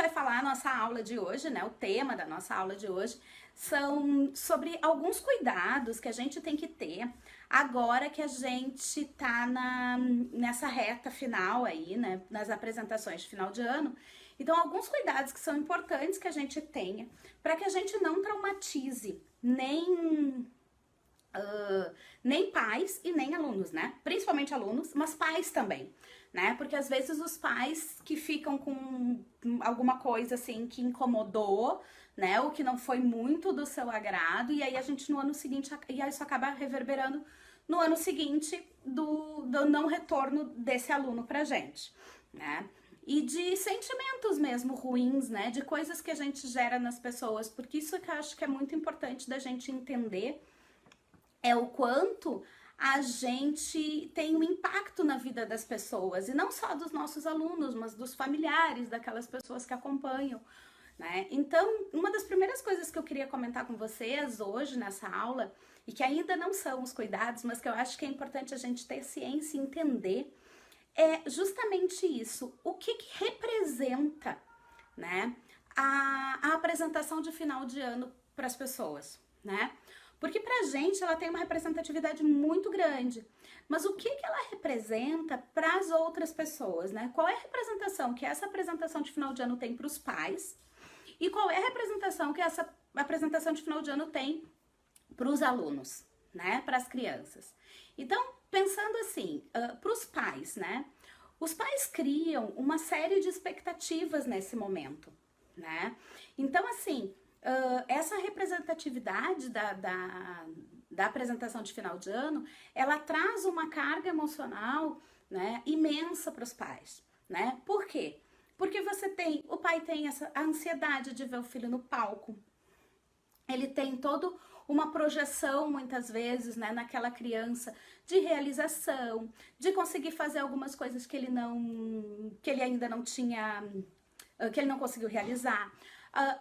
vai falar a nossa aula de hoje, né? O tema da nossa aula de hoje são sobre alguns cuidados que a gente tem que ter agora que a gente tá nessa reta final aí, né? Nas apresentações de final de ano. Então, alguns cuidados que são importantes que a gente tenha para que a gente não traumatize nem pais e nem alunos, né? Principalmente alunos, mas pais também, né? Porque às vezes os pais que ficam com alguma coisa assim que incomodou, né? Ou que não foi muito do seu agrado, e aí a gente no ano seguinte, e aí isso acaba reverberando no ano seguinte do não retorno desse aluno pra gente, né? E de sentimentos mesmo ruins, né? De coisas que a gente gera nas pessoas, porque isso que eu acho que é muito importante da gente entender é o quanto a gente tem um impacto na vida das pessoas, e não só dos nossos alunos, mas dos familiares, daquelas pessoas que acompanham, né? Então, uma das primeiras coisas que eu queria comentar com vocês hoje nessa aula, e que ainda não são os cuidados, mas que eu acho que é importante a gente ter ciência e entender, é justamente isso. O que representa, né, a apresentação de final de ano para as pessoas, né? Porque pra gente ela tem uma representatividade muito grande. Mas o que ela representa para as outras pessoas, né? Qual é a representação que essa apresentação de final de ano tem para os pais? E qual é a representação que essa apresentação de final de ano tem para os alunos, né? Para as crianças. Então, pensando assim, para os pais, né? Os pais criam uma série de expectativas nesse momento, né? Então, assim, essa representatividade da apresentação de final de ano, ela traz uma carga emocional, né, imensa para os pais, né? Por quê? Porque o pai tem a ansiedade de ver o filho no palco, ele tem todo uma projeção, muitas vezes, né, naquela criança de realização, de conseguir fazer algumas coisas que ele ainda não tinha, que ele não conseguiu realizar.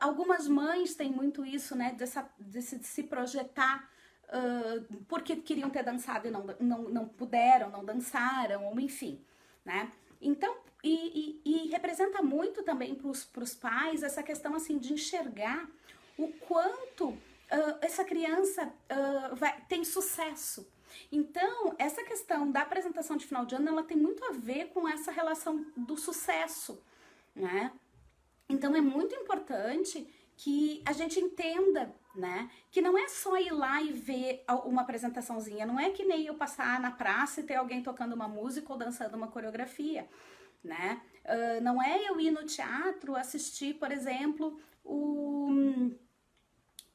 Algumas mães têm muito isso, né, de se projetar porque queriam ter dançado e não puderam, não dançaram, ou enfim, né? Então, e representa muito também para os pais essa questão assim de enxergar o quanto essa criança tem sucesso. Então, essa questão da apresentação de final de ano, ela tem muito a ver com essa relação do sucesso, né? Então, é muito importante que a gente entenda, né, que não é só ir lá e ver uma apresentaçãozinha, não é que nem eu passar na praça e ter alguém tocando uma música ou dançando uma coreografia, né? Não é eu ir no teatro assistir, por exemplo,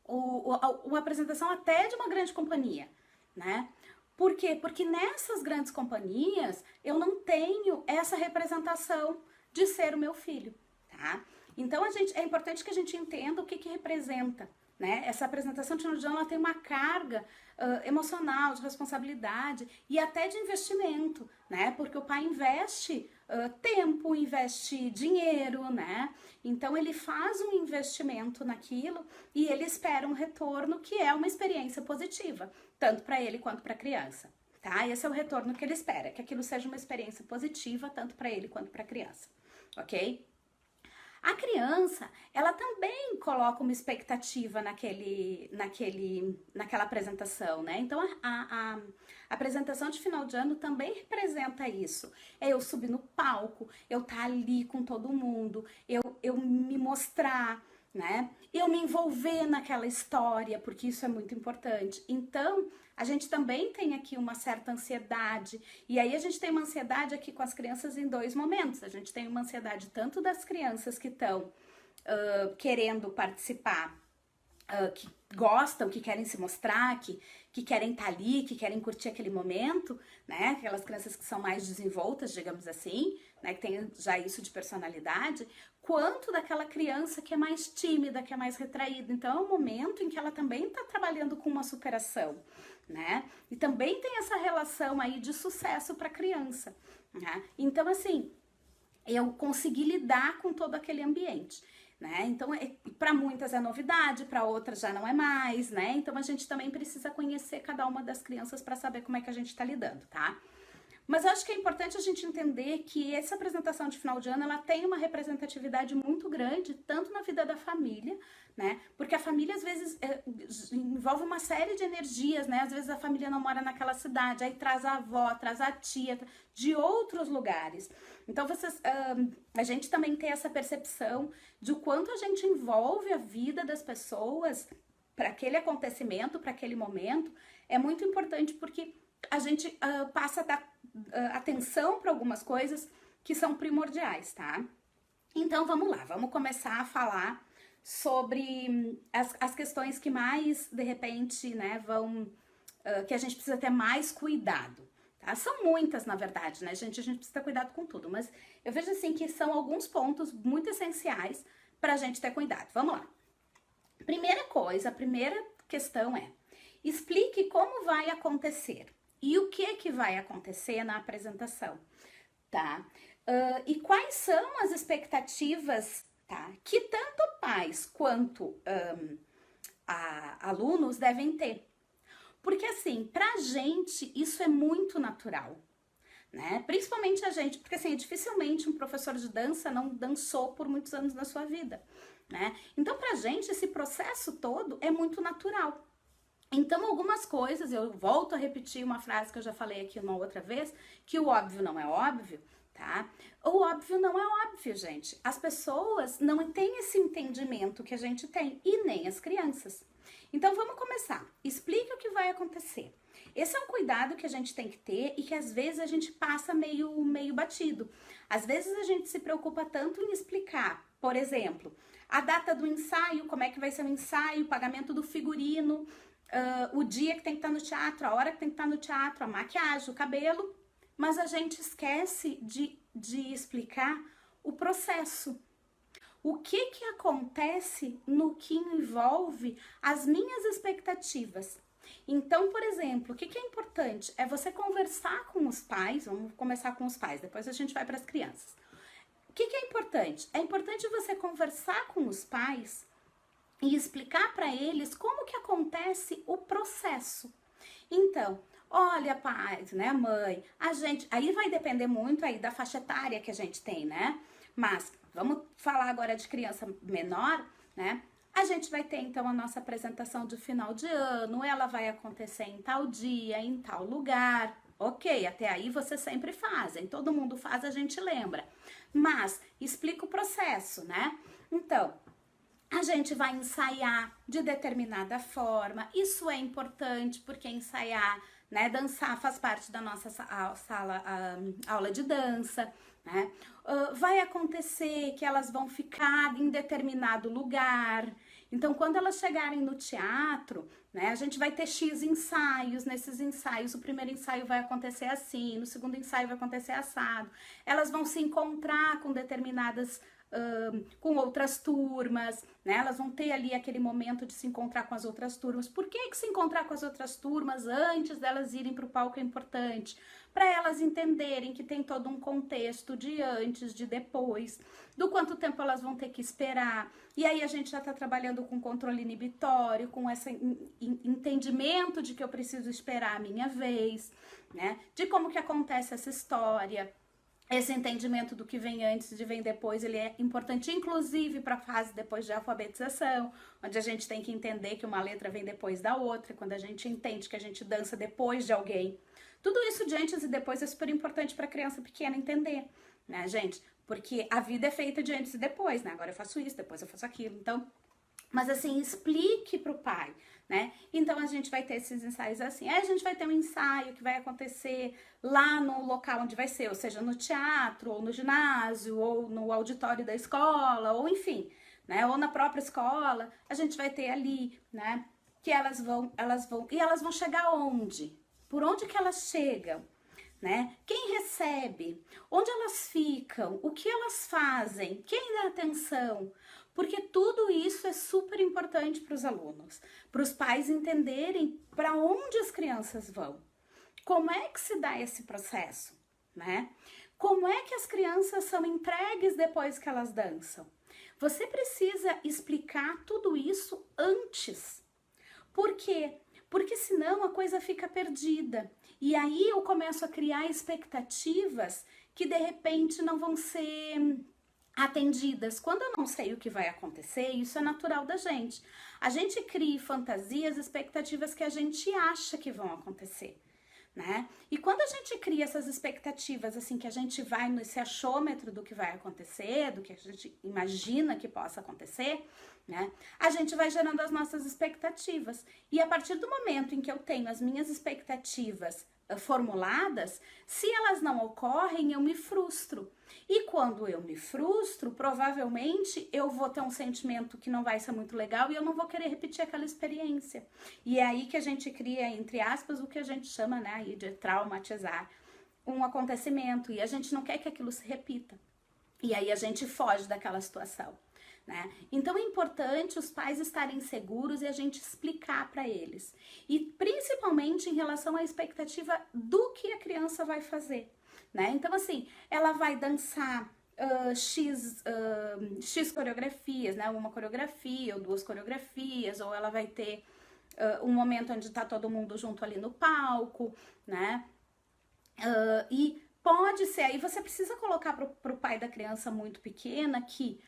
uma apresentação até de uma grande companhia, né? Por quê? Porque nessas grandes companhias eu não tenho essa representação de ser o meu filho, tá? Então é importante que a gente entenda o que representa, né? Essa apresentação de final de ano, ela tem uma carga emocional, de responsabilidade e até de investimento, né? Porque o pai investe tempo, investe dinheiro, né? Então ele faz um investimento naquilo e ele espera um retorno que é uma experiência positiva, tanto para ele quanto para a criança, tá? Esse é o retorno que ele espera, que aquilo seja uma experiência positiva, tanto para ele quanto para a criança, ok? A criança, ela também coloca uma expectativa naquela apresentação, né? Então, a apresentação de final de ano também representa isso. É eu subir no palco, eu estar ali com todo mundo, eu me mostrar, né? Eu me envolver naquela história, porque isso é muito importante. Então, a gente também tem aqui uma certa ansiedade, e aí a gente tem uma ansiedade aqui com as crianças em dois momentos. A gente tem uma ansiedade tanto das crianças que estão querendo participar, que gostam, que querem se mostrar, que querem estar ali, que querem curtir aquele momento, né? Aquelas crianças que são mais desenvoltas, digamos assim, né? Que tem já isso de personalidade, quanto daquela criança que é mais tímida, que é mais retraída. Então é um momento em que ela também está trabalhando com uma superação, né? E também tem essa relação aí de sucesso para a criança, né? Então, assim, eu consegui lidar com todo aquele ambiente, né? Então, para muitas é novidade, para outras já não é mais, né? Então, a gente também precisa conhecer cada uma das crianças para saber como é que a gente está lidando, tá? Mas eu acho que é importante a gente entender que essa apresentação de final de ano, ela tem uma representatividade muito grande, tanto na vida da família, né? Porque a família, às vezes, envolve uma série de energias, né? Às vezes a família não mora naquela cidade, aí traz a avó, traz a tia, de outros lugares. Então, a gente também tem essa percepção de o quanto a gente envolve a vida das pessoas para aquele acontecimento, para aquele momento, é muito importante porque a gente passa a dar atenção para algumas coisas que são primordiais, tá? Então vamos lá, vamos começar a falar sobre as questões que mais, de repente, né, que a gente precisa ter mais cuidado, tá? São muitas, na verdade, né, gente? A gente precisa ter cuidado com tudo, mas eu vejo assim que são alguns pontos muito essenciais pra gente ter cuidado. Vamos lá. Primeira coisa, a primeira questão é: explique como vai acontecer e o que vai acontecer na apresentação, tá? E quais são as expectativas, tá? Que tanto pais quanto alunos devem ter. Porque assim, pra gente isso é muito natural, né? Principalmente a gente, porque assim, dificilmente um professor de dança não dançou por muitos anos na sua vida, né? Então pra gente esse processo todo é muito natural. Então, algumas coisas, eu volto a repetir uma frase que eu já falei aqui uma outra vez, que o óbvio não é óbvio, tá? O óbvio não é óbvio, gente. As pessoas não têm esse entendimento que a gente tem, e nem as crianças. Então, vamos começar. Explique o que vai acontecer. Esse é um cuidado que a gente tem que ter e que às vezes a gente passa meio batido. Às vezes a gente se preocupa tanto em explicar, por exemplo, a data do ensaio, como é que vai ser o ensaio, o pagamento do figurino, o dia que tem que estar no teatro, a hora que tem que estar no teatro, a maquiagem, o cabelo, mas a gente esquece de explicar o processo. O que acontece no que envolve as minhas expectativas. Então, por exemplo, o que é importante? É você conversar com os pais, vamos começar com os pais, depois a gente vai para as crianças. O que é importante? É importante você conversar com os pais e explicar para eles como que acontece o processo. Então, olha, pai, né, mãe, aí vai depender muito aí da faixa etária que a gente tem, né? Mas vamos falar agora de criança menor, né? A gente vai ter então a nossa apresentação de final de ano, ela vai acontecer em tal dia, em tal lugar. Ok, até aí vocês sempre fazem, todo mundo faz, a gente lembra. Mas explica o processo, né? Então, a gente vai ensaiar de determinada forma, isso é importante porque ensaiar, né, dançar faz parte da nossa aula de dança, né? Vai acontecer que elas vão ficar em determinado lugar, então quando elas chegarem no teatro, né, a gente vai ter X ensaios, nesses ensaios o primeiro ensaio vai acontecer assim, no segundo ensaio vai acontecer assado, elas vão se encontrar com determinadas com outras turmas, né? Elas vão ter ali aquele momento de se encontrar com as outras turmas. Por que se encontrar com as outras turmas antes delas irem para o palco é importante? Para elas entenderem que tem todo um contexto de antes, de depois, do quanto tempo elas vão ter que esperar. E aí a gente já está trabalhando com controle inibitório, com esse entendimento de que eu preciso esperar a minha vez, né? De como que acontece essa história. Esse entendimento do que vem antes e de vem depois, ele é importante, inclusive, para a fase depois de alfabetização, onde a gente tem que entender que uma letra vem depois da outra, quando a gente entende que a gente dança depois de alguém. Tudo isso de antes e depois é super importante para a criança pequena entender, né, gente? Porque a vida é feita de antes e depois, né? Agora eu faço isso, depois eu faço aquilo. Então, mas assim, explique pro pai, né? Então a gente vai ter esses ensaios assim. Aí a gente vai ter um ensaio que vai acontecer lá no local onde vai ser, ou seja, no teatro, ou no ginásio, ou no auditório da escola, ou enfim, né? Ou na própria escola. A gente vai ter ali, né? Que elas vão chegar onde? Por onde que elas chegam? Né? Quem recebe? Onde elas ficam? O que elas fazem? Quem dá atenção? Porque tudo isso é super importante para os alunos, para os pais entenderem para onde as crianças vão. Como é que se dá esse processo, né? Como é que as crianças são entregues depois que elas dançam? Você precisa explicar tudo isso antes. Por quê? Porque senão a coisa fica perdida. E aí eu começo a criar expectativas que de repente não vão ser atendidas. Quando eu não sei o que vai acontecer, isso é natural da gente. A gente cria fantasias, expectativas que a gente acha que vão acontecer. Né? E quando a gente cria essas expectativas, assim, que a gente vai nesse achômetro do que vai acontecer, do que a gente imagina que possa acontecer, né? A gente vai gerando as nossas expectativas. E a partir do momento em que eu tenho as minhas expectativas formuladas, se elas não ocorrem, eu me frustro. E quando eu me frustro, provavelmente eu vou ter um sentimento que não vai ser muito legal e eu não vou querer repetir aquela experiência. E é aí que a gente cria, entre aspas, o que a gente chama, né, aí de traumatizar um acontecimento. E a gente não quer que aquilo se repita. E aí a gente foge daquela situação. Né? Então é importante os pais estarem seguros e a gente explicar para eles. E principalmente em relação à expectativa do que a criança vai fazer. Né? Então assim, ela vai dançar X coreografias, né? Uma coreografia ou duas coreografias, ou ela vai ter um momento onde tá todo mundo junto ali no palco, né? E pode ser, aí você precisa colocar pro pai da criança muito pequena que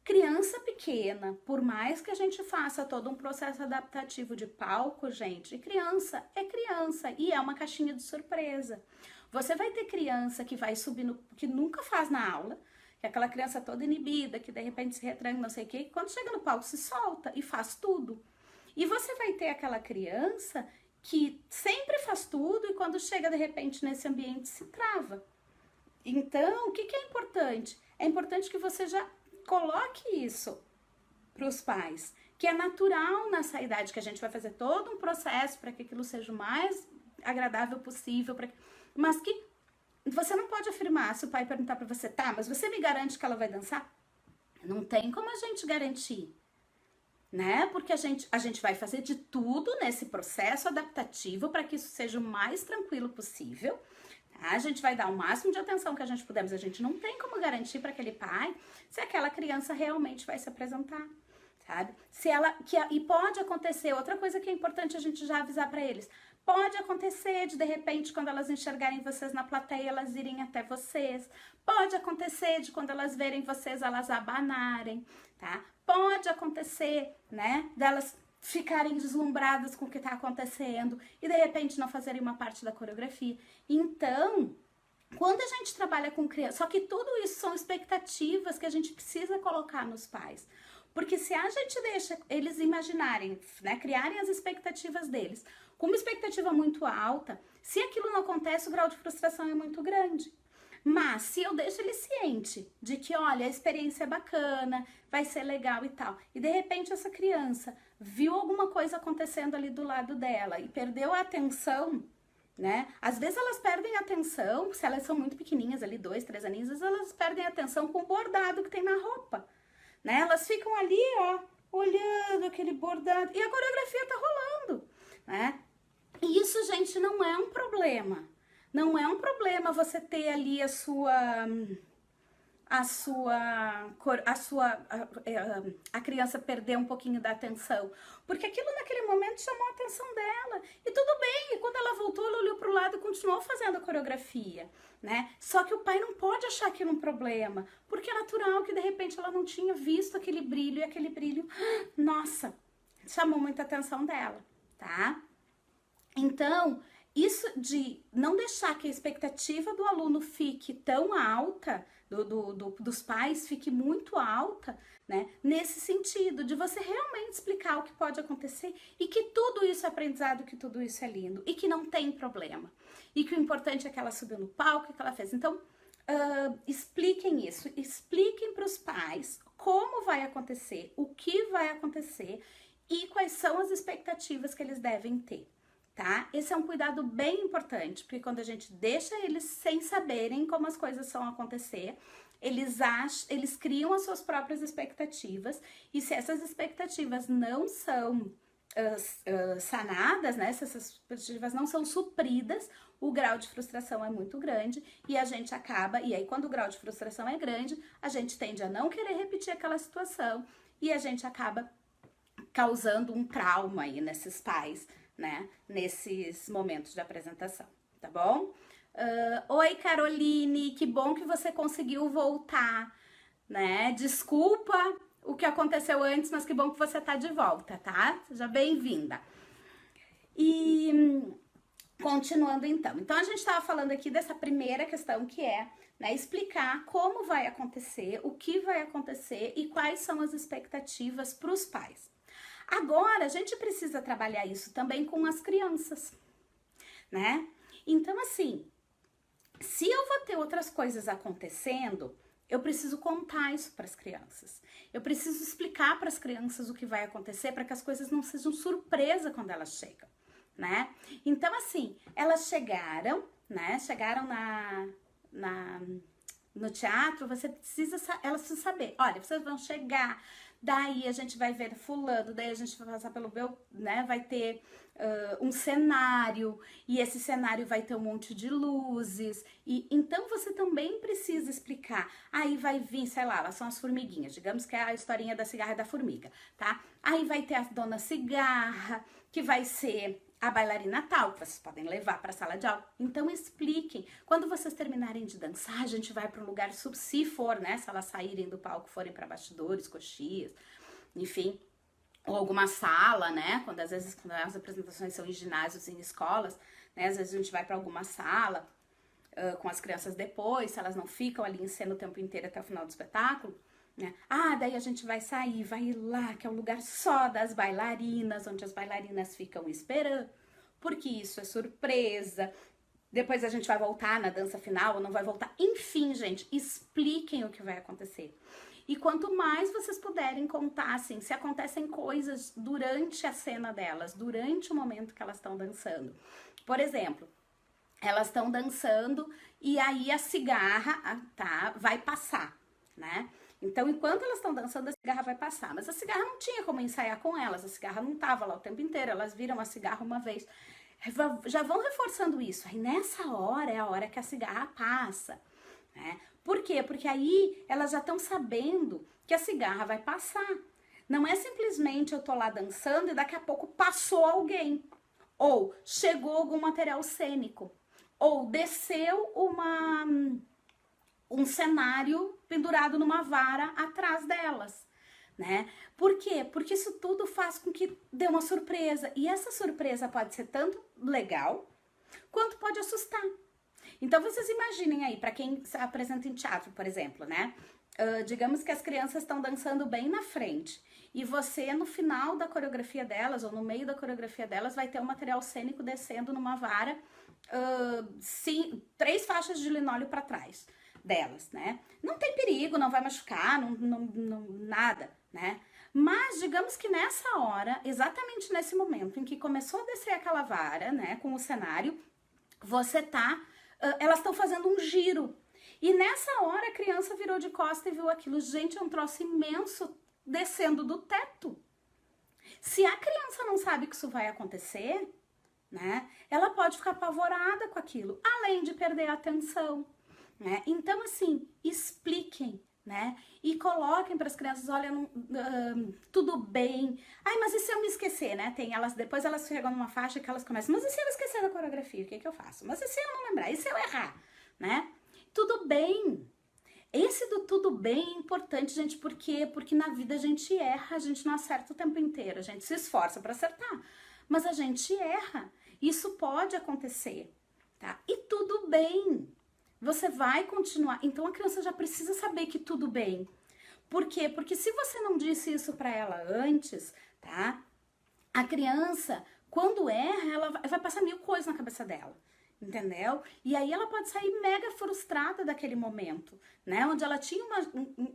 criança pequena, por mais que a gente faça todo um processo adaptativo de palco, gente, criança é criança e é uma caixinha de surpresa. Você vai ter criança que vai subindo, que nunca faz na aula, que é aquela criança toda inibida, que de repente se retranca, não sei o quê, que quando chega no palco se solta e faz tudo. E você vai ter aquela criança que sempre faz tudo e quando chega de repente nesse ambiente se trava. Então, o que é importante? É importante que você já coloque isso para os pais, que é natural nessa idade, que a gente vai fazer todo um processo para que aquilo seja o mais agradável possível, mas que você não pode afirmar, se o pai perguntar para você, tá, mas você me garante que ela vai dançar? Não tem como a gente garantir, né? Porque a gente vai fazer de tudo nesse processo adaptativo para que isso seja o mais tranquilo possível. A gente vai dar o máximo de atenção que a gente puder, mas a gente não tem como garantir para aquele pai se aquela criança realmente vai se apresentar, sabe? E pode acontecer, outra coisa que é importante a gente já avisar para eles, pode acontecer de repente, quando elas enxergarem vocês na plateia, elas irem até vocês, pode acontecer de quando elas verem vocês, elas abanarem, tá? Pode acontecer, né, delas ficarem deslumbradas com o que está acontecendo e de repente não fazerem uma parte da coreografia. Então, quando a gente trabalha com criança, só que tudo isso são expectativas que a gente precisa colocar nos pais. Porque se a gente deixa eles imaginarem, né, criarem as expectativas deles, com uma expectativa muito alta, se aquilo não acontece, o grau de frustração é muito grande. Mas se eu deixo ele ciente de que, olha, a experiência é bacana, vai ser legal e tal, e de repente essa criança viu alguma coisa acontecendo ali do lado dela e perdeu a atenção, né? Às vezes elas perdem a atenção, se elas são muito pequenininhas ali, 2, 3 aninhos, às vezes elas perdem a atenção com o bordado que tem na roupa, né? Elas ficam ali, ó, olhando aquele bordado e a coreografia tá rolando, né? E isso, gente, não é um problema. Não é um problema você ter ali a criança perder um pouquinho da atenção, porque aquilo naquele momento chamou a atenção dela, e tudo bem, e quando ela voltou, ela olhou para o lado e continuou fazendo a coreografia, né? Só que o pai não pode achar aquilo um problema, porque é natural que de repente ela não tinha visto aquele brilho, e aquele brilho, nossa, chamou muita atenção dela, tá? Então, isso de não deixar que a expectativa do aluno fique tão alta, dos pais fique muito alta, né? Nesse sentido, de você realmente explicar o que pode acontecer e que tudo isso é aprendizado, que tudo isso é lindo e que não tem problema. E que o importante é que ela subiu no palco, que ela fez. Então, expliquem isso, expliquem para os pais como vai acontecer, o que vai acontecer e quais são as expectativas que eles devem ter. Tá? Esse é um cuidado bem importante, porque quando a gente deixa eles sem saberem como as coisas vão acontecer, eles criam as suas próprias expectativas, e se essas expectativas não são sanadas, né? Se essas expectativas não são supridas, o grau de frustração é muito grande e a gente acaba, e aí quando o grau de frustração é grande, a gente tende a não querer repetir aquela situação e a gente acaba causando um trauma aí nesses pais, né, nesses momentos de apresentação, tá bom? Oi, Caroline, que bom que você conseguiu voltar, né? Desculpa o que aconteceu antes, mas que bom que você tá de volta, tá? Seja bem-vinda. E continuando então. Então a gente estava falando aqui dessa primeira questão que é, né, explicar como vai acontecer, o que vai acontecer e quais são as expectativas para os pais. Agora a gente precisa trabalhar isso também com as crianças, né? Então assim, se eu vou ter outras coisas acontecendo, eu preciso contar isso para as crianças. Eu preciso explicar para as crianças o que vai acontecer para que as coisas não sejam surpresa quando elas chegam, né? Então, assim, elas chegaram, né? Chegaram no teatro, elas precisam saber, olha, vocês vão chegar, daí a gente vai ver fulano, daí a gente vai passar pelo meu, né? Vai ter um cenário, e esse cenário vai ter um monte de luzes, e então você também precisa explicar. Aí vai vir, sei lá, elas são as formiguinhas, digamos que é a historinha da cigarra e da formiga, tá? Aí vai ter a dona cigarra, que vai ser a bailarina tal, que vocês podem levar para a sala de aula. Então expliquem. Quando vocês terminarem de dançar, a gente vai para um lugar, se for, né? Se elas saírem do palco, forem para bastidores, coxias, enfim, ou alguma sala, né? Quando às vezes quando as apresentações são em ginásios, em escolas, né? Às vezes a gente vai para alguma sala com as crianças depois, se elas não ficam ali em cena o tempo inteiro até o final do espetáculo, né? Ah, daí a gente vai sair, vai ir lá, que é um lugar só das bailarinas, onde as bailarinas ficam esperando, porque isso é surpresa. Depois a gente vai voltar na dança final ou não vai voltar. Enfim, gente, expliquem o que vai acontecer. E quanto mais vocês puderem contar, assim, se acontecem coisas durante a cena delas, durante o momento que elas estão dançando. Por exemplo, elas estão dançando e aí a cigarra, tá, vai passar, né? Então, enquanto elas estão dançando, a cigarra vai passar. Mas a cigarra não tinha como ensaiar com elas, a cigarra não estava lá o tempo inteiro, elas viram a cigarra uma vez. Já vão reforçando isso. Aí nessa hora é a hora que a cigarra passa, né? Por quê? Porque aí elas já estão sabendo que a cigarra vai passar. Não é simplesmente eu tô lá dançando e daqui a pouco passou alguém. Ou chegou algum material cênico. Ou desceu um cenário pendurado numa vara atrás delas, né? Por quê? Porque isso tudo faz com que dê uma surpresa. E essa surpresa pode ser tanto legal, quanto pode assustar. Então, vocês imaginem aí, para quem se apresenta em teatro, por exemplo, né? Digamos que as crianças estão dançando bem na frente e você, no final da coreografia delas, ou no meio da coreografia delas, vai ter um material cênico descendo numa vara, 3 faixas de linóleo para trás delas, né? Não tem perigo, não vai machucar, nada, né? Mas digamos que nessa hora, exatamente nesse momento em que começou a descer aquela vara, né, com o cenário, elas estão fazendo um giro. E nessa hora a criança virou de costa e viu aquilo. Gente, é um troço imenso descendo do teto. Se a criança não sabe que isso vai acontecer, né, ela pode ficar apavorada com aquilo, além de perder a atenção. Né? Então, assim, expliquem, né? E coloquem para as crianças, olha, tudo bem. Ai, mas e se eu me esquecer, né? Depois elas chegam numa faixa que elas começam, mas e se eu esquecer da coreografia, o que eu faço? Mas e se eu não lembrar? E se eu errar? Né? Tudo bem. Esse do tudo bem é importante, gente, por quê? Porque na vida a gente erra, a gente não acerta o tempo inteiro, a gente se esforça para acertar, mas a gente erra. Isso pode acontecer, tá? E tudo bem. Você vai continuar. Então a criança já precisa saber que tudo bem. Por quê? Porque se você não disse isso para ela antes, tá? A criança, quando erra, ela vai passar 1000 coisas na cabeça dela. Entendeu? E aí ela pode sair mega frustrada daquele momento, né? Onde ela tinha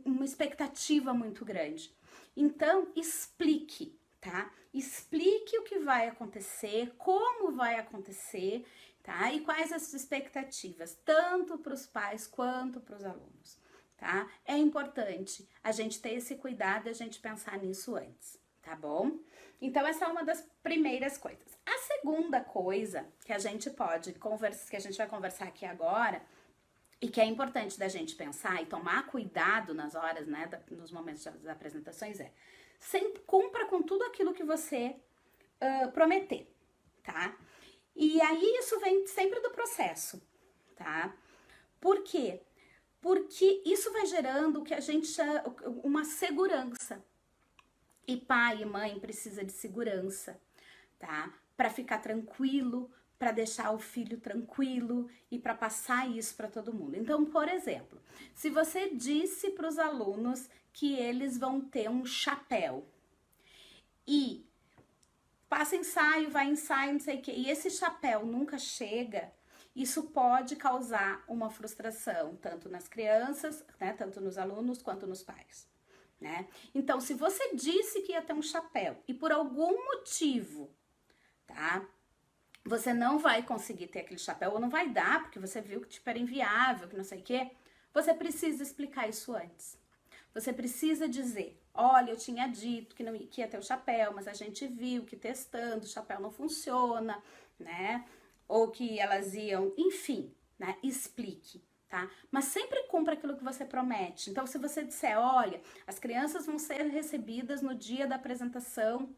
uma expectativa muito grande. Então, explique, tá? Explique o que vai acontecer, como vai acontecer, tá? E quais as expectativas, tanto para os pais quanto para os alunos, tá? É importante a gente ter esse cuidado e a gente pensar nisso antes, tá bom? Então, essa é uma das primeiras coisas. A segunda coisa que a gente pode conversar, que a gente vai conversar aqui agora, e que é importante da gente pensar e tomar cuidado nas horas, né, nos momentos das apresentações, sempre cumpra com tudo aquilo que você prometer, tá? E aí isso vem sempre do processo, tá? Por quê? Porque isso vai gerando o que a gente chama uma segurança. E pai e mãe precisa de segurança, tá? Para ficar tranquilo, para deixar o filho tranquilo e para passar isso para todo mundo. Então, por exemplo, se você disse para os alunos que eles vão ter um chapéu e passa ensaio, vai ensaio, não sei o quê, e esse chapéu nunca chega, isso pode causar uma frustração, tanto nas crianças, né, tanto nos alunos quanto nos pais, né? Então, se você disse que ia ter um chapéu e por algum motivo, tá, você não vai conseguir ter aquele chapéu ou não vai dar, porque você viu que tipo era inviável, que não sei o quê, você precisa explicar isso antes. Você precisa dizer, olha, eu tinha dito que não que ia ter o chapéu, mas a gente viu que testando o chapéu não funciona, né? Ou que elas iam, enfim, né? Explique, tá? Mas sempre cumpra aquilo que você promete. Então, se você disser, olha, as crianças vão ser recebidas no dia da apresentação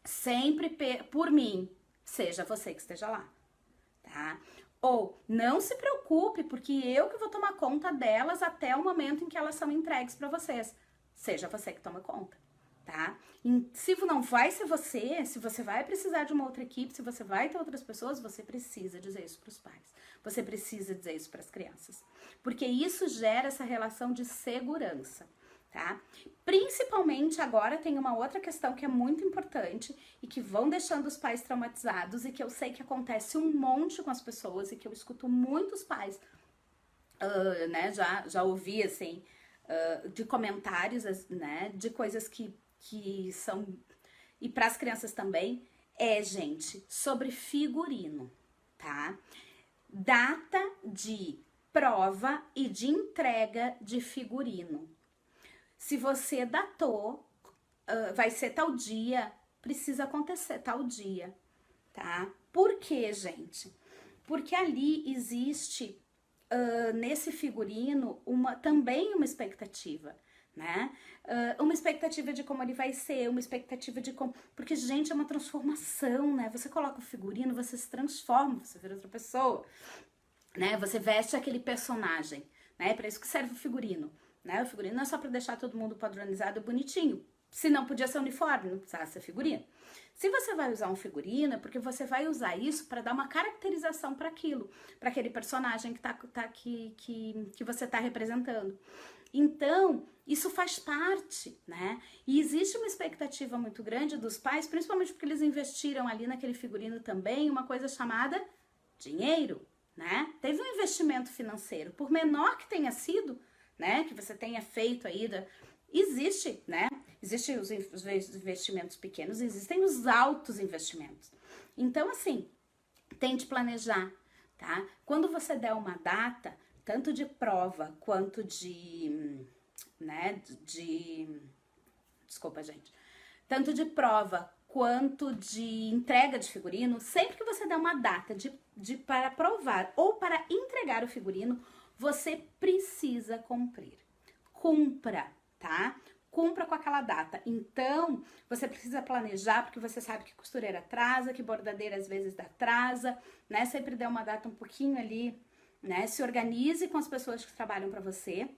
sempre por mim, seja você que esteja lá, tá? Ou, não se preocupe, porque eu que vou tomar conta delas até o momento em que elas são entregues para vocês. Seja você que toma conta, tá? E se não vai ser você, se você vai precisar de uma outra equipe, se você vai ter outras pessoas, você precisa dizer isso para os pais. Você precisa dizer isso para as crianças. Porque isso gera essa relação de segurança, tá? Principalmente agora tem uma outra questão que é muito importante e que vão deixando os pais traumatizados e que eu sei que acontece um monte com as pessoas e que eu escuto muitos pais, né, já ouvi assim, de comentários, né, de coisas que são, e para as crianças também, gente, sobre figurino, tá? Data de prova e de entrega de figurino. Se você datou, vai ser tal dia, precisa acontecer tal dia, tá? Por quê, gente? Porque ali existe, nesse figurino, também uma expectativa, né? Uma expectativa de como ele vai ser, uma expectativa de como... Porque, gente, é uma transformação, né? Você coloca o figurino, você se transforma, você vira outra pessoa, né? Você veste aquele personagem, né? É pra isso que serve o figurino. Né? O figurino não é só para deixar todo mundo padronizado e bonitinho. Se não podia ser uniforme, não precisava ser figurino. Se você vai usar um figurino, é porque você vai usar isso para dar uma caracterização para aquilo, para aquele personagem que você está representando. Então, isso faz parte, né? E existe uma expectativa muito grande dos pais, principalmente porque eles investiram ali naquele figurino também uma coisa chamada dinheiro, né? Teve um investimento financeiro, por menor que tenha sido, né, que você tenha feito aí, existe, né, existem os investimentos pequenos, existem os altos investimentos. Então, assim, tente planejar, tá? Quando você der uma data, tanto de prova quanto né, desculpa, gente, tanto de prova quanto de entrega de figurino, sempre que você der uma data para provar ou para entregar o figurino, você precisa cumprir. Cumpra, tá? Cumpra com aquela data. Então, você precisa planejar, porque você sabe que costureira atrasa, que bordadeira às vezes atrasa, né? Sempre dê uma data um pouquinho ali, né? Se organize com as pessoas que trabalham para você,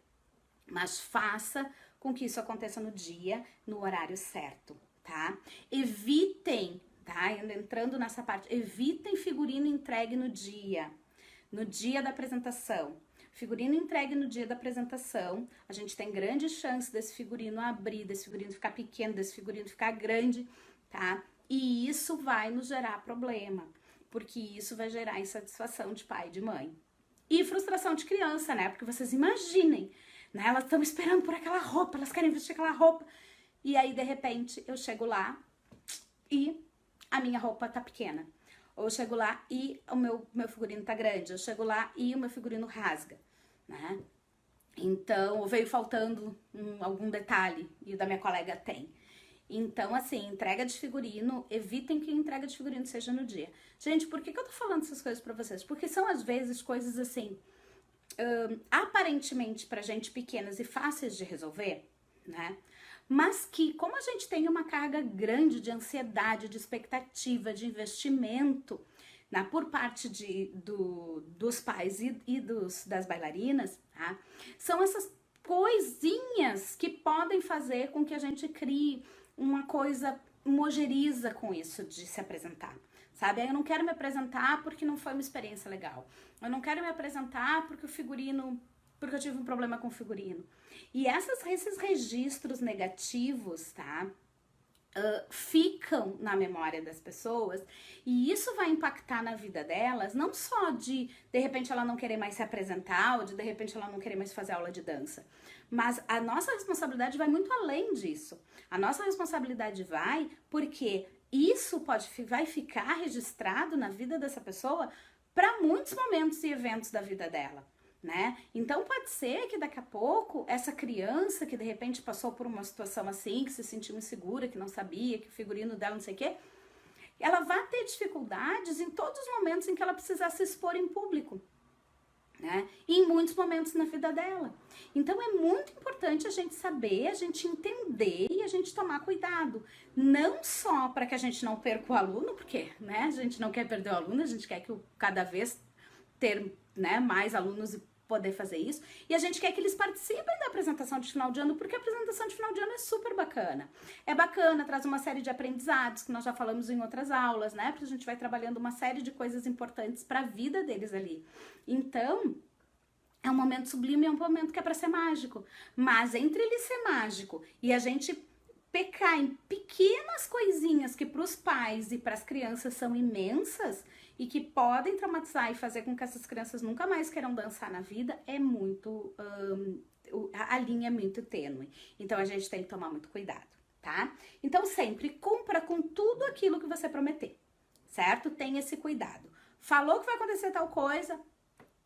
mas faça com que isso aconteça no dia, no horário certo, tá? Evitem, tá? Entrando nessa parte, evitem figurino entregue no dia da apresentação. Figurino entregue no dia da apresentação, a gente tem grande chance desse figurino abrir, desse figurino ficar pequeno, desse figurino ficar grande, tá? E isso vai nos gerar problema, porque isso vai gerar insatisfação de pai e de mãe. E frustração de criança, né? Porque vocês imaginem, né? Elas estão esperando por aquela roupa, elas querem vestir aquela roupa. E aí, de repente, eu chego lá e a minha roupa tá pequena. Ou eu chego lá e o meu figurino tá grande. Eu chego lá e o meu figurino rasga, né? Então, veio faltando algum detalhe e o da minha colega tem. Então, assim, entrega de figurino, evitem que a entrega de figurino seja no dia. Gente, por que eu tô falando essas coisas pra vocês? Porque são, às vezes, coisas assim, aparentemente pra gente pequenas e fáceis de resolver, né? Mas que, como a gente tem uma carga grande de ansiedade, de expectativa, de investimento, por parte dos pais e das bailarinas, tá? São essas coisinhas que podem fazer com que a gente crie uma coisa mojeriza com isso de se apresentar, sabe? Eu não quero me apresentar porque não foi uma experiência legal. Eu não quero me apresentar porque porque eu tive um problema com o figurino. E esses registros negativos, tá? Ficam na memória das pessoas e isso vai impactar na vida delas, não só de repente ela não querer mais se apresentar ou de repente ela não querer mais fazer aula de dança, mas a nossa responsabilidade vai muito além disso. A nossa responsabilidade vai porque isso vai ficar registrado na vida dessa pessoa para muitos momentos e eventos da vida dela. Né? Então pode ser que daqui a pouco essa criança que de repente passou por uma situação assim, que se sentiu insegura, que não sabia, que o figurino dela não sei o quê, ela vai ter dificuldades em todos os momentos em que ela precisar se expor em público, né? E em muitos momentos na vida dela. Então é muito importante a gente saber, a gente entender e a gente tomar cuidado. Não só para que a gente não perca o aluno, porque, né, a gente não quer perder o aluno, a gente quer que cada vez ter, né, mais alunos e poder fazer isso. E a gente quer que eles participem da apresentação de final de ano, porque a apresentação de final de ano é super bacana. É bacana, traz uma série de aprendizados, que nós já falamos em outras aulas, né? Porque a gente vai trabalhando uma série de coisas importantes para a vida deles ali. Então, é um momento sublime, é um momento que é para ser mágico. Mas entre ele ser mágico e a gente pecar em pequenas coisinhas que para os pais e para as crianças são imensas e que podem traumatizar e fazer com que essas crianças nunca mais queiram dançar na vida, é muito... a linha é muito tênue. Então, a gente tem que tomar muito cuidado, tá? Então, sempre cumpra com tudo aquilo que você prometer, certo? Tenha esse cuidado. Falou que vai acontecer tal coisa,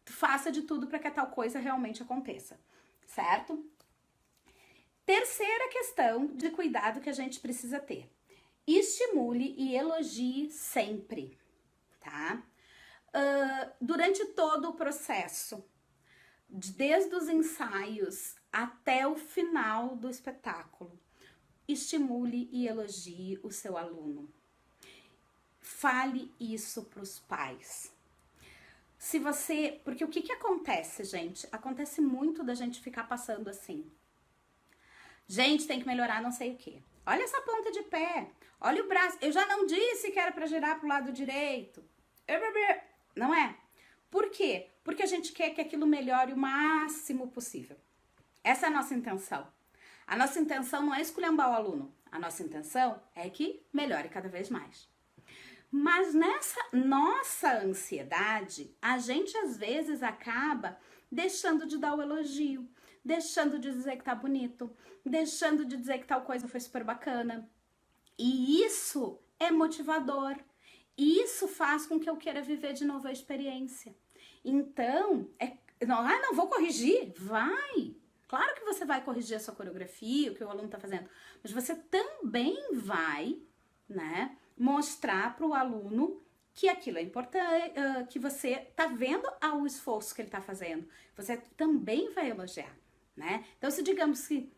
faça de tudo para que a tal coisa realmente aconteça, certo? Terceira questão de cuidado que a gente precisa ter. Estimule e elogie sempre, tá? Durante todo o processo, desde os ensaios até o final do espetáculo, estimule e elogie o seu aluno. Fale isso para os pais. Porque o que acontece, gente? Acontece muito da gente ficar passando assim. Gente, tem que melhorar não sei o quê. Olha essa ponta de pé. Olha o braço. Eu já não disse que era para girar pro lado direito. Não é? Por quê? Porque a gente quer que aquilo melhore o máximo possível. Essa é a nossa intenção. A nossa intenção não é esculhambar o aluno. A nossa intenção é que melhore cada vez mais. Mas nessa nossa ansiedade, a gente às vezes acaba deixando de dar o elogio, deixando de dizer que tá bonito, deixando de dizer que tal coisa foi super bacana. E isso é motivador. Isso faz com que eu queira viver de novo a experiência. Então, não vou corrigir? Vai! Claro que você vai corrigir a sua coreografia, o que o aluno tá fazendo. Mas você também vai, né, mostrar para o aluno que aquilo é importante, que você tá vendo o esforço que ele tá fazendo. Você também vai elogiar, né? Então, se digamos que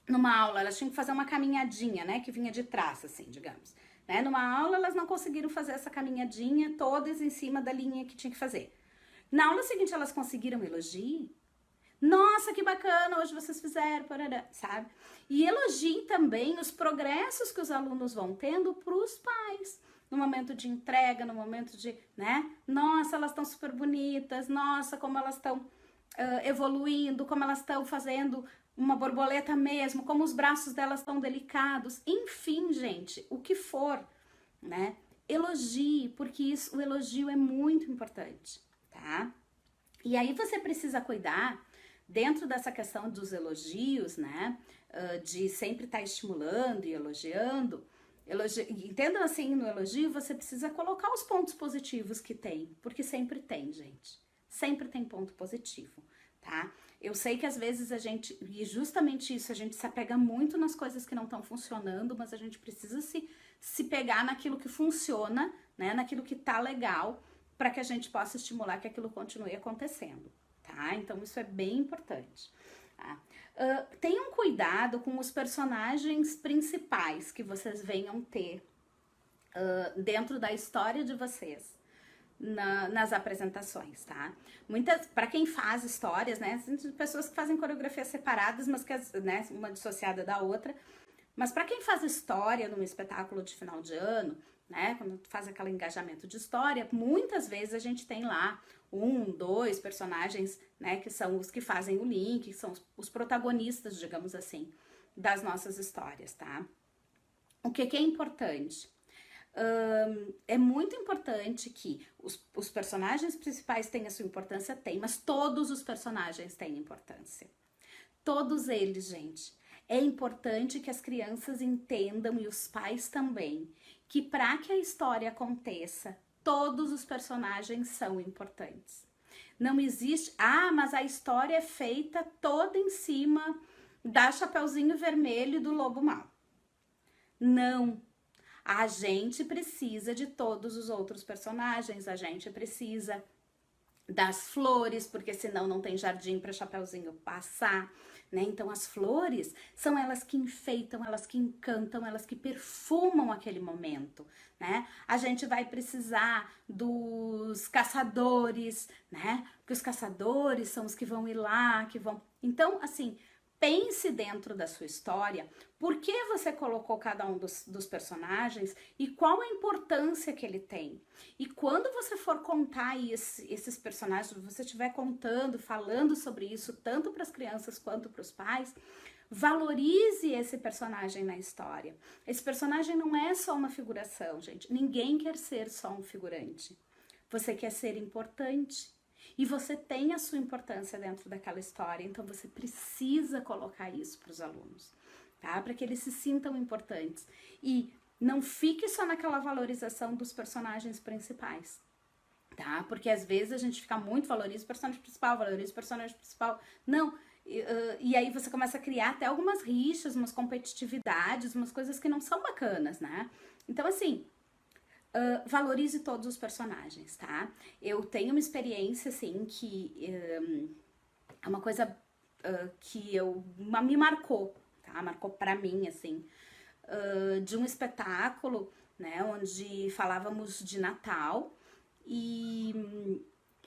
numa aula elas tinham que fazer uma caminhadinha, né, que vinha de trás, assim, digamos. Né? Numa aula elas não conseguiram fazer essa caminhadinha todas em cima da linha que tinha que fazer. Na aula seguinte elas conseguiram elogio. Nossa, que bacana, hoje vocês fizeram, parará, sabe? E elogiem também os progressos que os alunos vão tendo para os pais. No momento de entrega, no momento de, né? Nossa, elas estão super bonitas, nossa, como elas estão evoluindo, como elas estão fazendo uma borboleta mesmo, como os braços delas estão delicados. Enfim, gente, o que for, né? Elogie, porque o elogio é muito importante, tá? E aí você precisa cuidar, dentro dessa questão dos elogios, né, de sempre estar estimulando e elogiando, entendam assim, no elogio você precisa colocar os pontos positivos que tem, porque sempre tem, gente, sempre tem ponto positivo, tá? Eu sei que às vezes e justamente isso, a gente se apega muito nas coisas que não estão funcionando, mas a gente precisa se pegar naquilo que funciona, né, naquilo que tá legal, para que a gente possa estimular que aquilo continue acontecendo. Tá? Então, isso é bem importante. Tá? Tenham cuidado com os personagens principais que vocês venham ter dentro da história de vocês. nas apresentações, tá? Para quem faz histórias, né? Pessoas que fazem coreografias separadas, mas que, né, uma dissociada da outra. Mas para quem faz história num espetáculo de final de ano, né? Quando faz aquele engajamento de história, muitas vezes a gente tem lá 1, 2 personagens, né? Que são os que fazem o link, que são os protagonistas, digamos assim, das nossas histórias, tá? O que é importante? É muito importante que os personagens principais tenham a sua importância, tem, mas todos os personagens têm importância. Todos eles, gente. É importante que as crianças entendam, e os pais também, que para que a história aconteça, todos os personagens são importantes. Não existe, mas a história é feita toda em cima da Chapeuzinho Vermelho e do Lobo Mau. Não. A gente precisa de todos os outros personagens, a gente precisa das flores, porque senão não tem jardim para Chapeuzinho passar, né? Então as flores são elas que enfeitam, elas que encantam, elas que perfumam aquele momento, né? A gente vai precisar dos caçadores, né? Porque os caçadores são os que vão ir lá, que vão... Então, assim, pense dentro da sua história, por que você colocou cada um dos personagens e qual a importância que ele tem. E quando você for contar esses personagens, você estiver contando, falando sobre isso, tanto para as crianças quanto para os pais, valorize esse personagem na história. Esse personagem não é só uma figuração, gente. Ninguém quer ser só um figurante. Você quer ser importante. E você tem a sua importância dentro daquela história, então você precisa colocar isso para os alunos, tá? Para que eles se sintam importantes. E não fique só naquela valorização dos personagens principais, tá? Porque às vezes a gente fica muito, valoriza o personagem principal. Não, e aí você começa a criar até algumas rixas, umas competitividades, umas coisas que não são bacanas, né? Então, assim... valorize todos os personagens, tá? Eu tenho uma experiência, assim, que é uma coisa que me marcou, tá? Marcou pra mim, assim, de um espetáculo, né? Onde falávamos de Natal e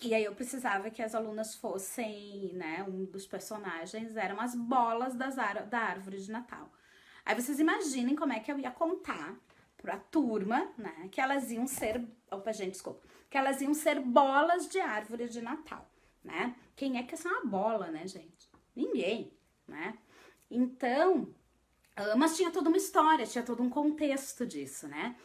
aí eu precisava que as alunas fossem, né? Um dos personagens eram as bolas da árvore de Natal. Aí vocês imaginem como é que eu ia contar pra turma, né, que elas iam ser, que elas iam ser bolas de árvore de Natal, né? Quem é que é uma bola, né, gente? Ninguém, né? Então, mas tinha toda uma história, tinha todo um contexto disso, né?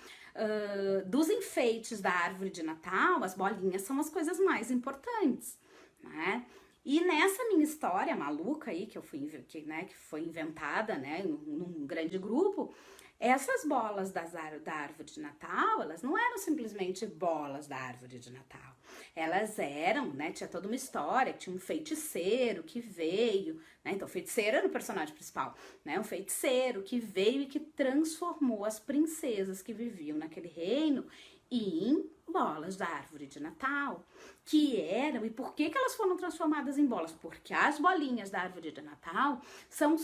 Dos enfeites da árvore de Natal, as bolinhas são as coisas mais importantes, né? E nessa minha história maluca aí, que foi inventada, né, num grande grupo, essas bolas da árvore de Natal, elas não eram simplesmente bolas da árvore de Natal. Elas eram, né, tinha toda uma história, tinha um feiticeiro que veio, né, então o feiticeiro era o personagem principal, né, um feiticeiro que veio e que transformou as princesas que viviam naquele reino em bolas da árvore de Natal, que eram, e por que elas foram transformadas em bolas? Porque as bolinhas da árvore de Natal são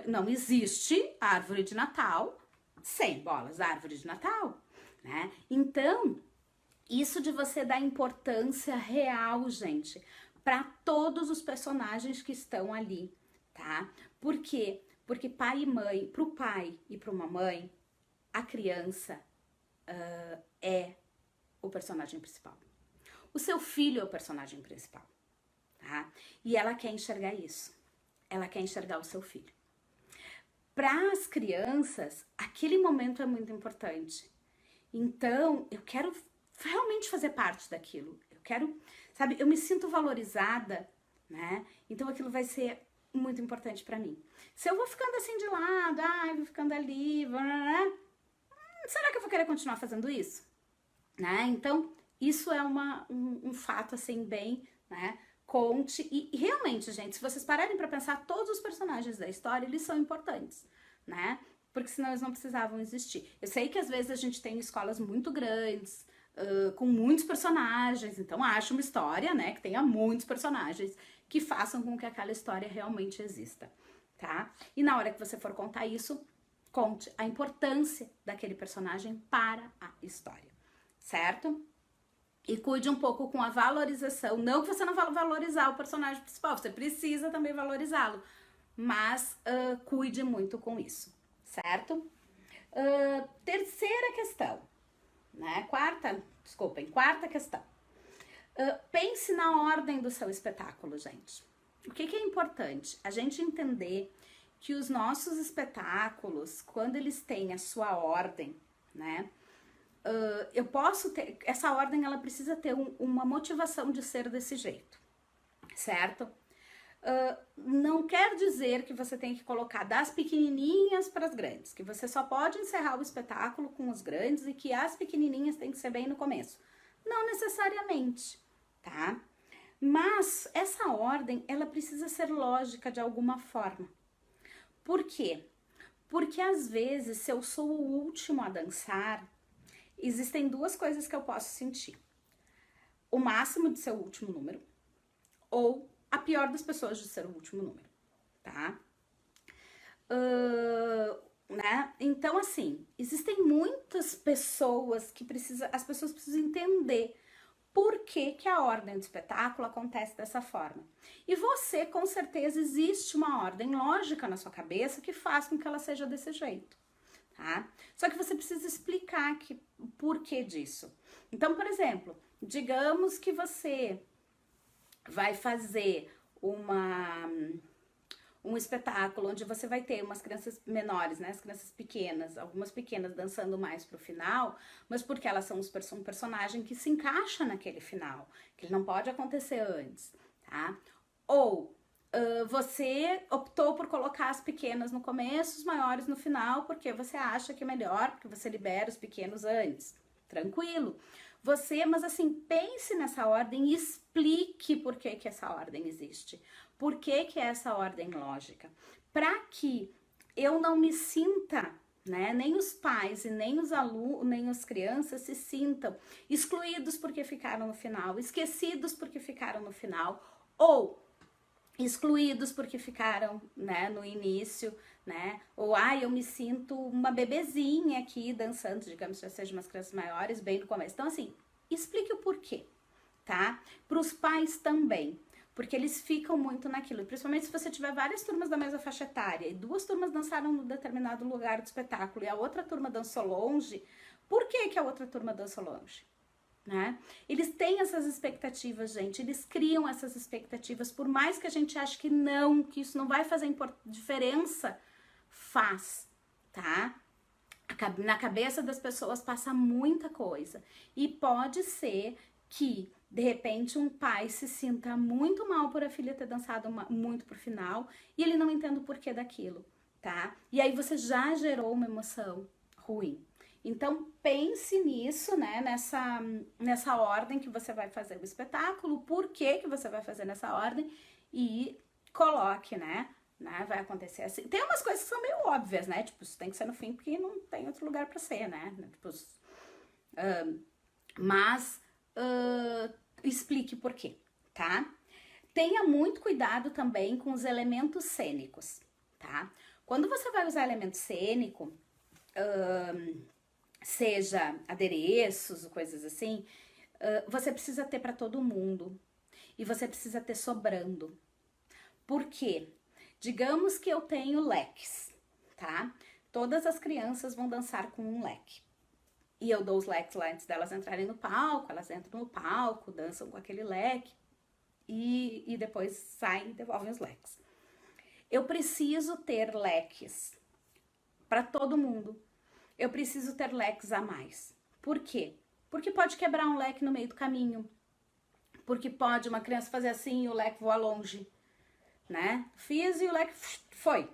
não existe árvore de Natal sem bolas da árvore de Natal, né? Então, isso de você dar importância real, gente, para todos os personagens que estão ali, tá? Por quê? Porque pai e mãe, pro pai e pra uma mãe, a criança é o personagem principal. O seu filho é o personagem principal, tá? E ela quer enxergar isso. Ela quer enxergar o seu filho. Para as crianças, aquele momento é muito importante. Então, eu quero realmente fazer parte daquilo. Eu quero, sabe, eu me sinto valorizada, né? Então aquilo vai ser muito importante para mim. Se eu vou ficando assim de lado, eu vou ficando ali, será que eu vou querer continuar fazendo isso? Né? Então, isso é um fato, assim, bem, né? Conte, e realmente, gente, se vocês pararem para pensar, todos os personagens da história, eles são importantes, né? Porque senão eles não precisavam existir. Eu sei que às vezes a gente tem escolas muito grandes, com muitos personagens, então acha uma história, né, que tenha muitos personagens que façam com que aquela história realmente exista, tá? E na hora que você for contar isso, conte a importância daquele personagem para a história, certo? E cuide um pouco com a valorização. Não que você não vá valorizar o personagem principal, você precisa também valorizá-lo. Mas cuide muito com isso, certo? Terceira questão, né? Quarta questão. Pense na ordem do seu espetáculo, gente. O que é importante? A gente entender que os nossos espetáculos, quando eles têm a sua ordem, né? Eu posso ter... Essa ordem, ela precisa ter uma motivação de ser desse jeito, certo? Não quer dizer que você tem que colocar das pequenininhas para as grandes, que você só pode encerrar o espetáculo com os grandes e que as pequenininhas tem que ser bem no começo. Não necessariamente, tá? Mas essa ordem, ela precisa ser lógica de alguma forma. Por quê? Porque às vezes, se eu sou o último a dançar, existem duas coisas que eu posso sentir. O máximo de ser o último número, ou a pior das pessoas de ser o último número, tá? Né? Então, assim, existem muitas pessoas que as pessoas precisam entender por que a ordem do espetáculo acontece dessa forma. E você, com certeza, existe uma ordem lógica na sua cabeça que faz com que ela seja desse jeito, tá? Só que você precisa explicar o porquê disso. Então, por exemplo, digamos que você vai fazer um espetáculo onde você vai ter umas crianças menores, né, as crianças pequenas, algumas pequenas dançando mais pro final, mas porque elas são um personagem que se encaixa naquele final, que ele não pode acontecer antes, tá? Ou você optou por colocar as pequenas no começo, os maiores no final, porque você acha que é melhor, porque você libera os pequenos antes. Tranquilo. Mas assim, pense nessa ordem e explique por que essa ordem existe. Por que é essa ordem lógica? Para que eu não me sinta, né, nem os pais e nem os alunos, nem as crianças se sintam excluídos porque ficaram no final, esquecidos porque ficaram no final, ou excluídos porque ficaram, né, no início, né, ou eu me sinto uma bebezinha aqui dançando, digamos que já sejam umas crianças maiores, bem no começo. Então, assim, explique o porquê, tá? Para os pais também, porque eles ficam muito naquilo, principalmente se você tiver várias turmas da mesma faixa etária e duas turmas dançaram num determinado lugar do espetáculo e a outra turma dançou longe, por que a outra turma dançou longe? Né? Eles têm essas expectativas, gente, eles criam essas expectativas, por mais que a gente ache que isso não vai fazer diferença, faz, tá? Na cabeça das pessoas passa muita coisa, e pode ser que, de repente, um pai se sinta muito mal por a filha ter dançado muito pro final, e ele não entende o porquê daquilo, tá? E aí você já gerou uma emoção ruim. Então, pense nisso, né, nessa ordem que você vai fazer o espetáculo, por que você vai fazer nessa ordem, e coloque, né, vai acontecer assim. Tem umas coisas que são meio óbvias, né, tipo, isso tem que ser no fim porque não tem outro lugar pra ser, né, tipo, explique por quê, tá? Tenha muito cuidado também com os elementos cênicos, tá? Quando você vai usar elemento cênico, seja adereços, coisas assim, você precisa ter para todo mundo. E você precisa ter sobrando. Por quê? Digamos que eu tenho leques, tá? Todas as crianças vão dançar com um leque. E eu dou os leques lá antes delas entrarem no palco, elas entram no palco, dançam com aquele leque e depois saem e devolvem os leques. Eu preciso ter leques para todo mundo. Eu preciso ter leques a mais. Por quê? Porque pode quebrar um leque no meio do caminho. Porque pode uma criança fazer assim e o leque voar longe, né? Fiz e o leque foi,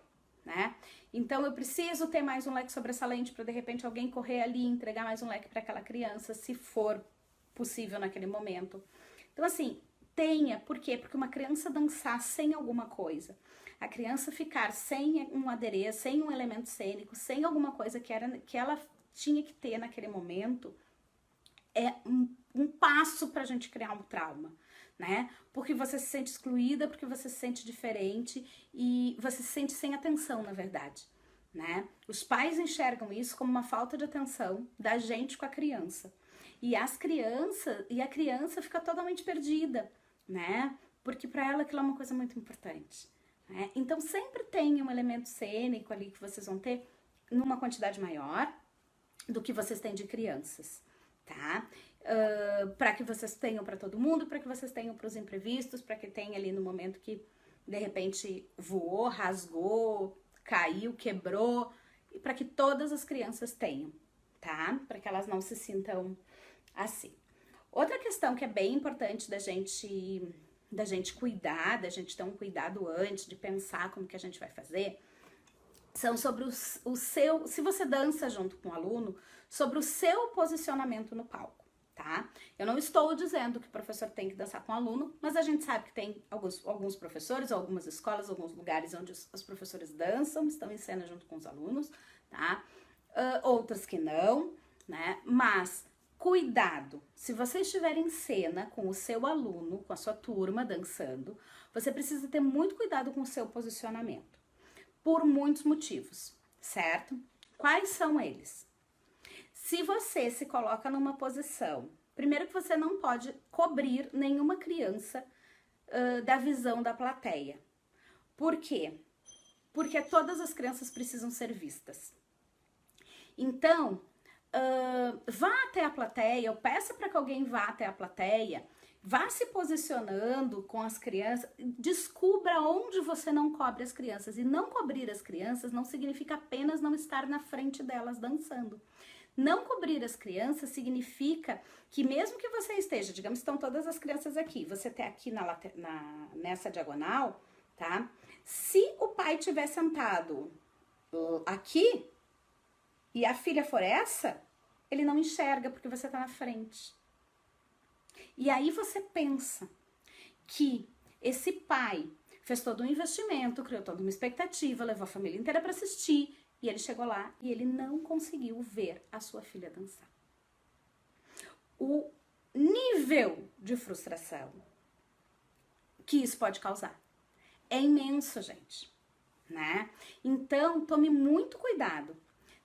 né? Então eu preciso ter mais um leque sobressalente para de repente alguém correr ali e entregar mais um leque para aquela criança, se for possível naquele momento. Então assim, tenha, por quê? Porque uma criança dançar sem alguma coisa, a criança ficar sem um adereço, sem um elemento cênico, sem alguma coisa que ela tinha que ter naquele momento, é um passo pra gente criar um trauma, né? Porque você se sente excluída, porque você se sente diferente e você se sente sem atenção, na verdade, né? Os pais enxergam isso como uma falta de atenção da gente com a criança. E a criança fica totalmente perdida, né? Porque para ela aquilo é uma coisa muito importante, né? Então sempre tem um elemento cênico ali que vocês vão ter numa quantidade maior do que vocês têm de crianças, tá? Para que vocês tenham para todo mundo, para que vocês tenham para os imprevistos, para que tenha ali no momento que de repente voou, rasgou, caiu, quebrou, e para que todas as crianças tenham, tá? Para que elas não se sintam assim. Outra questão que é bem importante da gente cuidar, da gente ter um cuidado antes de pensar como que a gente vai fazer, são sobre o seu, se você dança junto com o aluno, sobre o seu posicionamento no palco, tá? Eu não estou dizendo que o professor tem que dançar com o aluno, mas a gente sabe que tem alguns professores, algumas escolas, alguns lugares onde os professores dançam, estão em cena junto com os alunos, tá? Outras que não, né? Mas cuidado, se você estiver em cena com o seu aluno, com a sua turma dançando, você precisa ter muito cuidado com o seu posicionamento. Por muitos motivos, certo? Quais são eles? Se você se coloca numa posição, primeiro que você não pode cobrir nenhuma criança da visão da plateia. Por quê? Porque todas as crianças precisam ser vistas. Então, vá até a plateia, ou peça para que alguém vá até a plateia, vá se posicionando com as crianças, descubra onde você não cobre as crianças. E não cobrir as crianças não significa apenas não estar na frente delas dançando. Não cobrir as crianças significa que mesmo que você esteja, digamos, estão todas as crianças aqui, você tá aqui nessa diagonal, tá? Se o pai estiver sentado aqui e a filha for essa, ele não enxerga porque você tá na frente. E aí você pensa que esse pai fez todo um investimento, criou toda uma expectativa, levou a família inteira para assistir, e ele chegou lá e ele não conseguiu ver a sua filha dançar. O nível de frustração que isso pode causar é imenso, gente, né? Então, tome muito cuidado,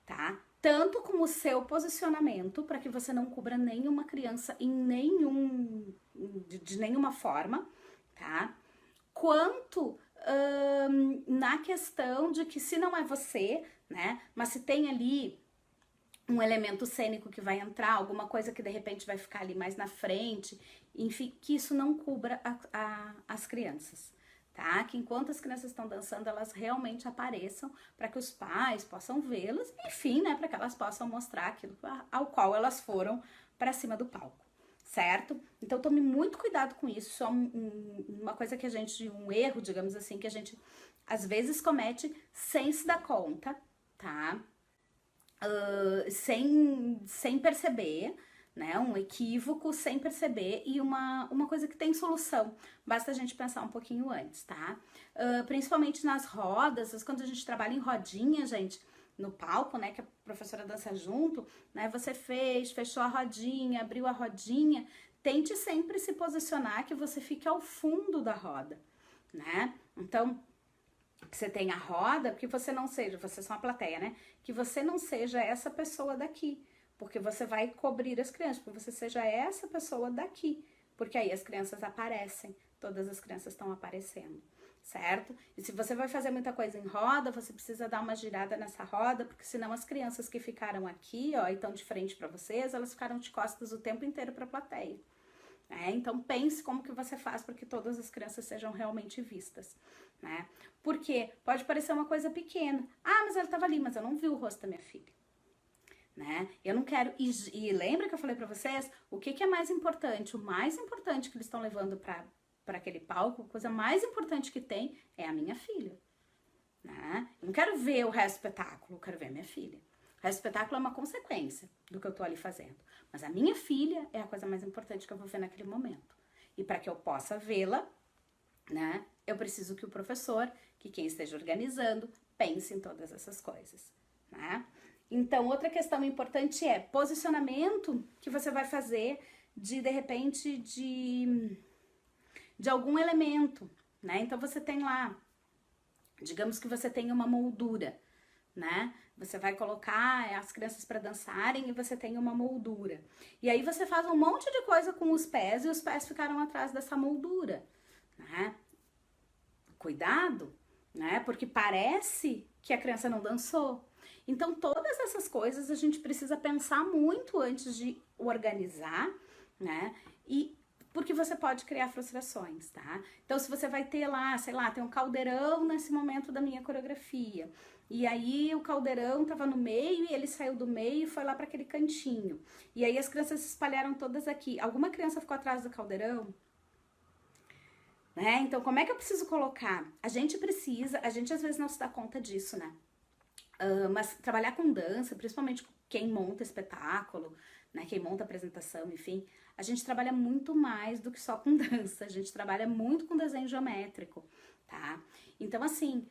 tá? Tanto com o seu posicionamento, para que você não cubra nenhuma criança de nenhuma forma, tá? Quanto na questão de que se não é você, né? Mas se tem ali um elemento cênico que vai entrar, alguma coisa que de repente vai ficar ali mais na frente, enfim, que isso não cubra as crianças, tá? Que enquanto as crianças estão dançando, elas realmente apareçam para que os pais possam vê-las, enfim, né? Para que elas possam mostrar aquilo ao qual elas foram para cima do palco. Certo? Então tome muito cuidado com isso. Isso é uma coisa que um erro, digamos assim, que a gente às vezes comete sem se dar conta, tá? Sem perceber, né? Um equívoco sem perceber e uma coisa que tem solução. Basta a gente pensar um pouquinho antes, tá? Principalmente nas rodas, quando a gente trabalha em rodinha, gente, no palco, né, que a professora dança junto, né, você fechou a rodinha, abriu a rodinha, tente sempre se posicionar que você fique ao fundo da roda, né? Então, que você tenha a roda, que você não seja, você é só uma plateia, né? Que você não seja essa pessoa daqui, porque você vai cobrir as crianças, que você seja essa pessoa daqui, porque aí as crianças aparecem, todas as crianças estão aparecendo. Certo? E se você vai fazer muita coisa em roda, você precisa dar uma girada nessa roda, porque senão as crianças que ficaram aqui, ó, e estão de frente para vocês, elas ficaram de costas o tempo inteiro para a plateia. Então pense como que você faz para que todas as crianças sejam realmente vistas, né? Porque pode parecer uma coisa pequena. Ah, mas ela estava ali, mas eu não vi o rosto da minha filha. Né? Eu não quero... E lembra que eu falei para vocês? O que é mais importante? O mais importante que eles estão levando para aquele palco, a coisa mais importante que tem é a minha filha, né? Eu não quero ver o resto do espetáculo, eu quero ver a minha filha. O resto do espetáculo é uma consequência do que eu tô ali fazendo, mas a minha filha é a coisa mais importante que eu vou ver naquele momento. E para que eu possa vê-la, né, eu preciso que o professor, que quem esteja organizando, pense em todas essas coisas, né? Então, outra questão importante é posicionamento que você vai fazer de repente, de algum elemento, né? Então você tem lá, digamos que você tem uma moldura, né? Você vai colocar as crianças para dançarem e você tem uma moldura. E aí você faz um monte de coisa com os pés e os pés ficaram atrás dessa moldura, né? Cuidado, né? Porque parece que a criança não dançou. Então, todas essas coisas a gente precisa pensar muito antes de organizar, né? E porque você pode criar frustrações, tá? Então, se você vai ter lá, sei lá, tem um caldeirão nesse momento da minha coreografia, e aí o caldeirão tava no meio e ele saiu do meio e foi lá para aquele cantinho. E aí as crianças se espalharam todas aqui. Alguma criança ficou atrás do caldeirão? Né? Então, como é que eu preciso colocar? A gente às vezes não se dá conta disso, né? Mas trabalhar com dança, principalmente quem monta espetáculo, né? Quem monta apresentação, enfim, a gente trabalha muito mais do que só com dança. A gente trabalha muito com desenho geométrico, tá? Então, assim,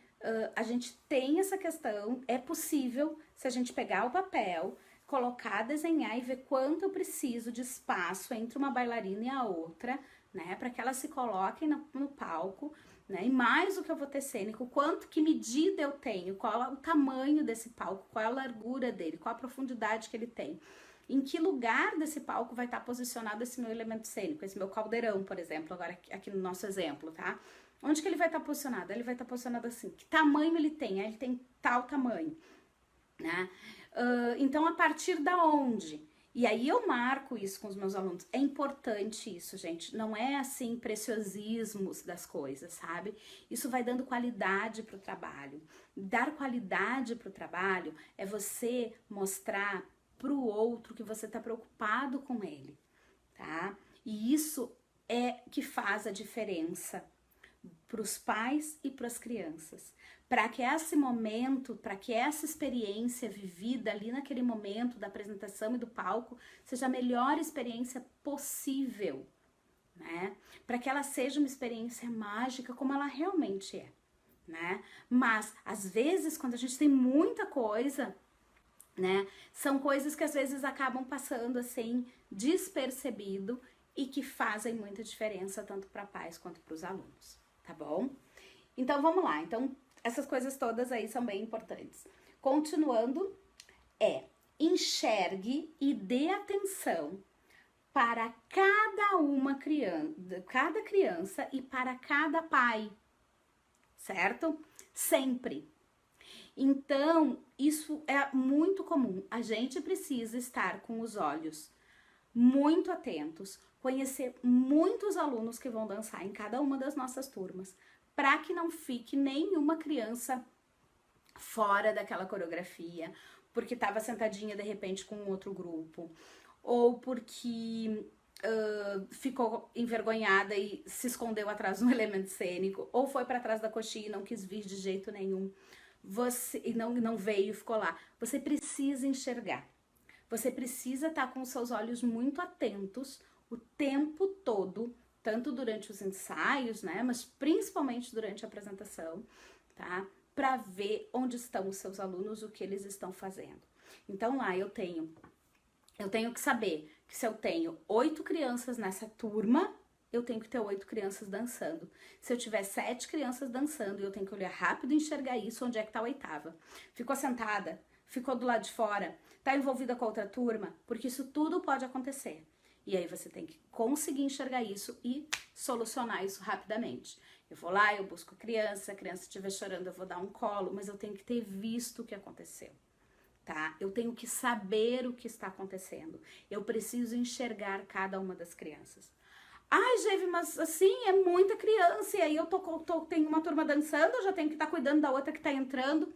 a gente tem essa questão, é possível se a gente pegar o papel, colocar, desenhar e ver quanto eu preciso de espaço entre uma bailarina e a outra, né, para que elas se coloquem no palco, né, e mais o que eu vou ter cênico, quanto, que medida eu tenho, qual é o tamanho desse palco, qual é a largura dele, qual a profundidade que ele tem, em que lugar desse palco vai estar posicionado esse meu elemento cênico, esse meu caldeirão, por exemplo, agora aqui no nosso exemplo, tá? Onde que ele vai estar posicionado? Ele vai estar posicionado assim, que tamanho ele tem? Ele tem tal tamanho, né? Então, a partir da onde? E aí eu marco isso com os meus alunos. É importante isso, gente. Não é assim preciosismos das coisas, sabe? Isso vai dando qualidade para o trabalho. Dar qualidade para o trabalho é você mostrar para o outro que você está preocupado com ele, tá? E isso é que faz a diferença para os pais e para as crianças. Para que esse momento, para que essa experiência vivida ali naquele momento da apresentação e do palco seja a melhor experiência possível, né? Para que ela seja uma experiência mágica como ela realmente é, né? Mas às vezes quando a gente tem muita coisa, né, são coisas que às vezes acabam passando assim despercebido e que fazem muita diferença tanto para pais quanto para os alunos, tá bom? Então vamos lá. Então essas coisas todas aí são bem importantes. Continuando, enxergue e dê atenção para cada criança e para cada pai, certo? Sempre. Então, isso é muito comum. A gente precisa estar com os olhos muito atentos, conhecer muitos alunos que vão dançar em cada uma das nossas turmas, para que não fique nenhuma criança fora daquela coreografia, porque estava sentadinha de repente com outro grupo, ou porque ficou envergonhada e se escondeu atrás de um elemento cênico, ou foi para trás da coxinha e não quis vir de jeito nenhum, e não veio e ficou lá. Você precisa enxergar, você precisa estar com os seus olhos muito atentos o tempo todo, tanto durante os ensaios, né, mas principalmente durante a apresentação, tá? Para ver onde estão os seus alunos, o que eles estão fazendo. Então lá eu tenho que saber que se eu tenho 8 crianças nessa turma, eu tenho que ter 8 crianças dançando. Se eu tiver 7 crianças dançando, eu tenho que olhar rápido e enxergar isso, onde é que tá a 8ª. Ficou sentada? Ficou do lado de fora? Tá envolvida com a outra turma? Porque isso tudo pode acontecer. E aí você tem que conseguir enxergar isso e solucionar isso rapidamente. Eu vou lá, eu busco a criança, se a criança estiver chorando, eu vou dar um colo, mas eu tenho que ter visto o que aconteceu, tá? Eu tenho que saber o que está acontecendo. Eu preciso enxergar cada uma das crianças. Ai, Geve, mas assim, é muita criança, e aí eu tenho uma turma dançando, eu já tenho que estar cuidando da outra que está entrando.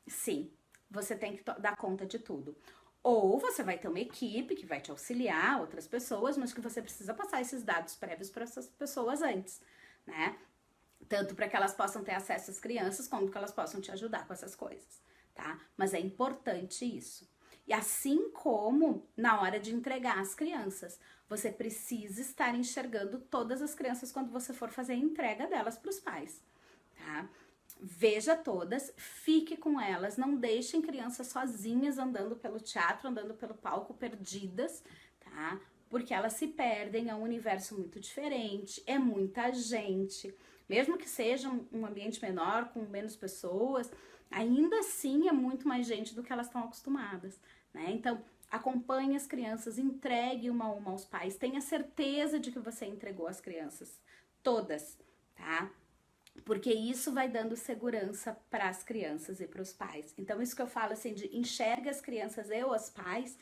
Sim, você tem que dar conta de tudo. Ou você vai ter uma equipe que vai te auxiliar, outras pessoas, mas que você precisa passar esses dados prévios para essas pessoas antes, né? Tanto para que elas possam ter acesso às crianças, como que elas possam te ajudar com essas coisas, tá? Mas é importante isso. E assim como na hora de entregar as crianças, você precisa estar enxergando todas as crianças quando você for fazer a entrega delas para os pais, tá? Veja todas, fique com elas, não deixem crianças sozinhas andando pelo teatro, andando pelo palco, perdidas, tá? Porque elas se perdem, é um universo muito diferente, é muita gente. Mesmo que seja um ambiente menor, com menos pessoas, ainda assim é muito mais gente do que elas estão acostumadas, né? Então, acompanhe as crianças, entregue uma a uma aos pais, tenha certeza de que você entregou as crianças, todas, tá? Porque isso vai dando segurança para as crianças e para os pais. Então, isso que eu falo assim, de enxerga as crianças e os pais,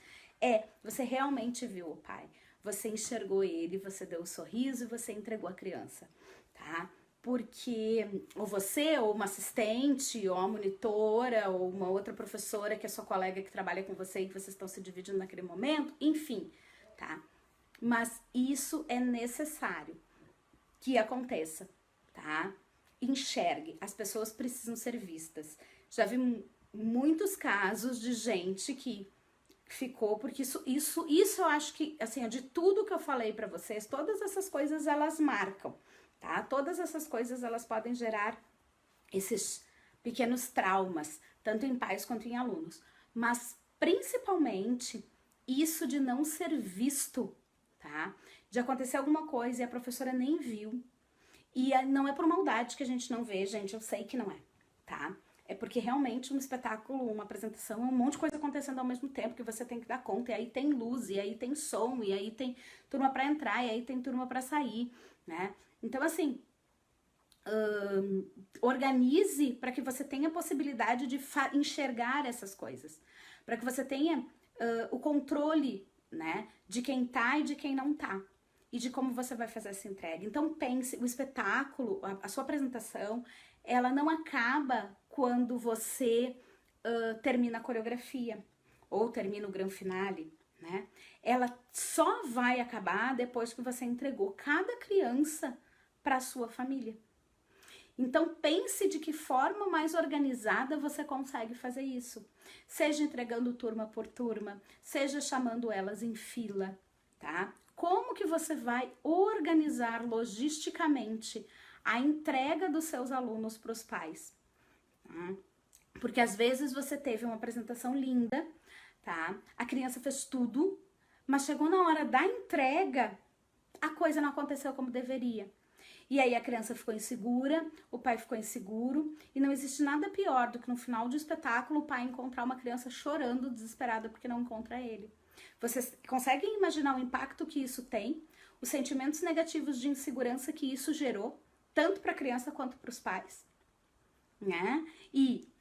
você realmente viu o pai. Você enxergou ele, você deu um sorriso e você entregou a criança, tá? Porque ou você, ou uma assistente, ou uma monitora, ou uma outra professora que é sua colega que trabalha com você e que vocês estão se dividindo naquele momento, enfim, tá? Mas isso é necessário que aconteça, tá? Enxergue, as pessoas precisam ser vistas. Já vi muitos casos de gente que ficou, porque isso eu acho que, assim, de tudo que eu falei pra vocês, todas essas coisas elas marcam, tá? Todas essas coisas elas podem gerar esses pequenos traumas, tanto em pais quanto em alunos. Mas principalmente isso de não ser visto, tá? De acontecer alguma coisa e a professora nem viu. E não é por maldade que a gente não vê, gente, eu sei que não é, tá? É porque realmente um espetáculo, uma apresentação, é um monte de coisa acontecendo ao mesmo tempo que você tem que dar conta. E aí tem luz, e aí tem som, e aí tem turma para entrar, e aí tem turma para sair, né? Então, assim, organize para que você tenha a possibilidade de enxergar essas coisas. Para que você tenha o controle, né, de quem tá e de quem não tá. E de como você vai fazer essa entrega. Então pense, o espetáculo, a sua apresentação, ela não acaba quando você termina a coreografia ou termina o grande finale, né? Ela só vai acabar depois que você entregou cada criança para a sua família. Então pense de que forma mais organizada você consegue fazer isso. Seja entregando turma por turma, seja chamando elas em fila, tá? Como que você vai organizar logisticamente a entrega dos seus alunos para os pais? Tá? Porque às vezes você teve uma apresentação linda, tá? A criança fez tudo, mas chegou na hora da entrega, a coisa não aconteceu como deveria. E aí a criança ficou insegura, o pai ficou inseguro, e não existe nada pior do que no final do espetáculo o pai encontrar uma criança chorando, desesperada porque não encontra ele. Vocês conseguem imaginar o impacto que isso tem? Os sentimentos negativos de insegurança que isso gerou, tanto para a criança quanto para os pais, né? E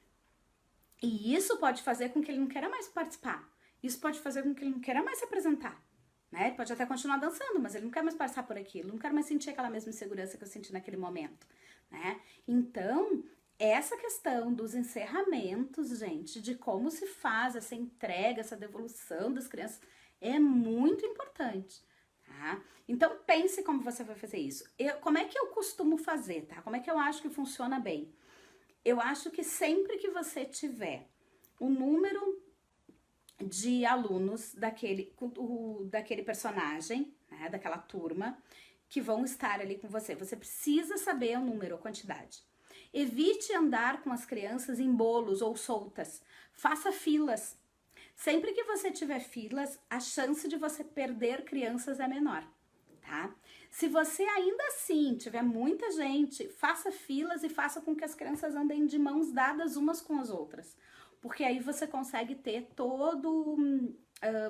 isso pode fazer com que ele não queira mais participar. Isso pode fazer com que ele não queira mais se apresentar. Né? Ele pode até continuar dançando, mas ele não quer mais passar por aquilo, não quer mais sentir aquela mesma insegurança que eu senti naquele momento, né? Então, essa questão dos encerramentos, gente, de como se faz essa entrega, essa devolução das crianças, é muito importante, tá? Então, pense como você vai fazer isso. Como é que eu costumo fazer, tá? Como é que eu acho que funciona bem? Eu acho que sempre que você tiver o número de alunos daquele personagem, né, daquela turma, que vão estar ali com você. Você precisa saber o número, a quantidade. Evite andar com as crianças em bolos ou soltas. Faça filas. Sempre que você tiver filas, a chance de você perder crianças é menor, tá? Se você ainda assim tiver muita gente, faça filas e faça com que as crianças andem de mãos dadas umas com as outras. Porque aí você consegue ter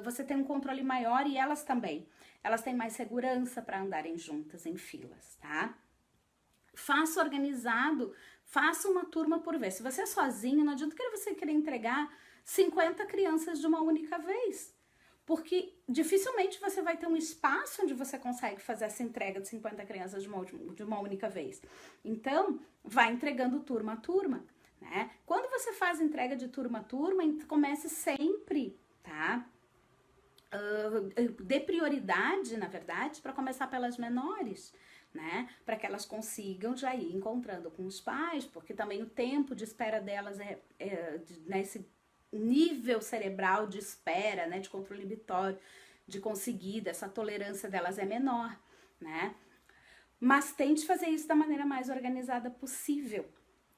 você tem um controle maior e elas também. Elas têm mais segurança para andarem juntas em filas, tá? Faça organizado, faça uma turma por vez. Se você é sozinho, não adianta você querer entregar 50 crianças de uma única vez. Porque dificilmente você vai ter um espaço onde você consegue fazer essa entrega de 50 crianças de uma única vez. Então, vai entregando turma a turma. Né? Quando você faz entrega de turma a turma, comece sempre, tá? Dê prioridade, na verdade, para começar pelas menores, né? Para que elas consigam já ir encontrando com os pais, porque também o tempo de espera delas nesse nível cerebral de espera, né? De controle inibitório, de conseguir, dessa tolerância delas é menor, né? Mas tente fazer isso da maneira mais organizada possível,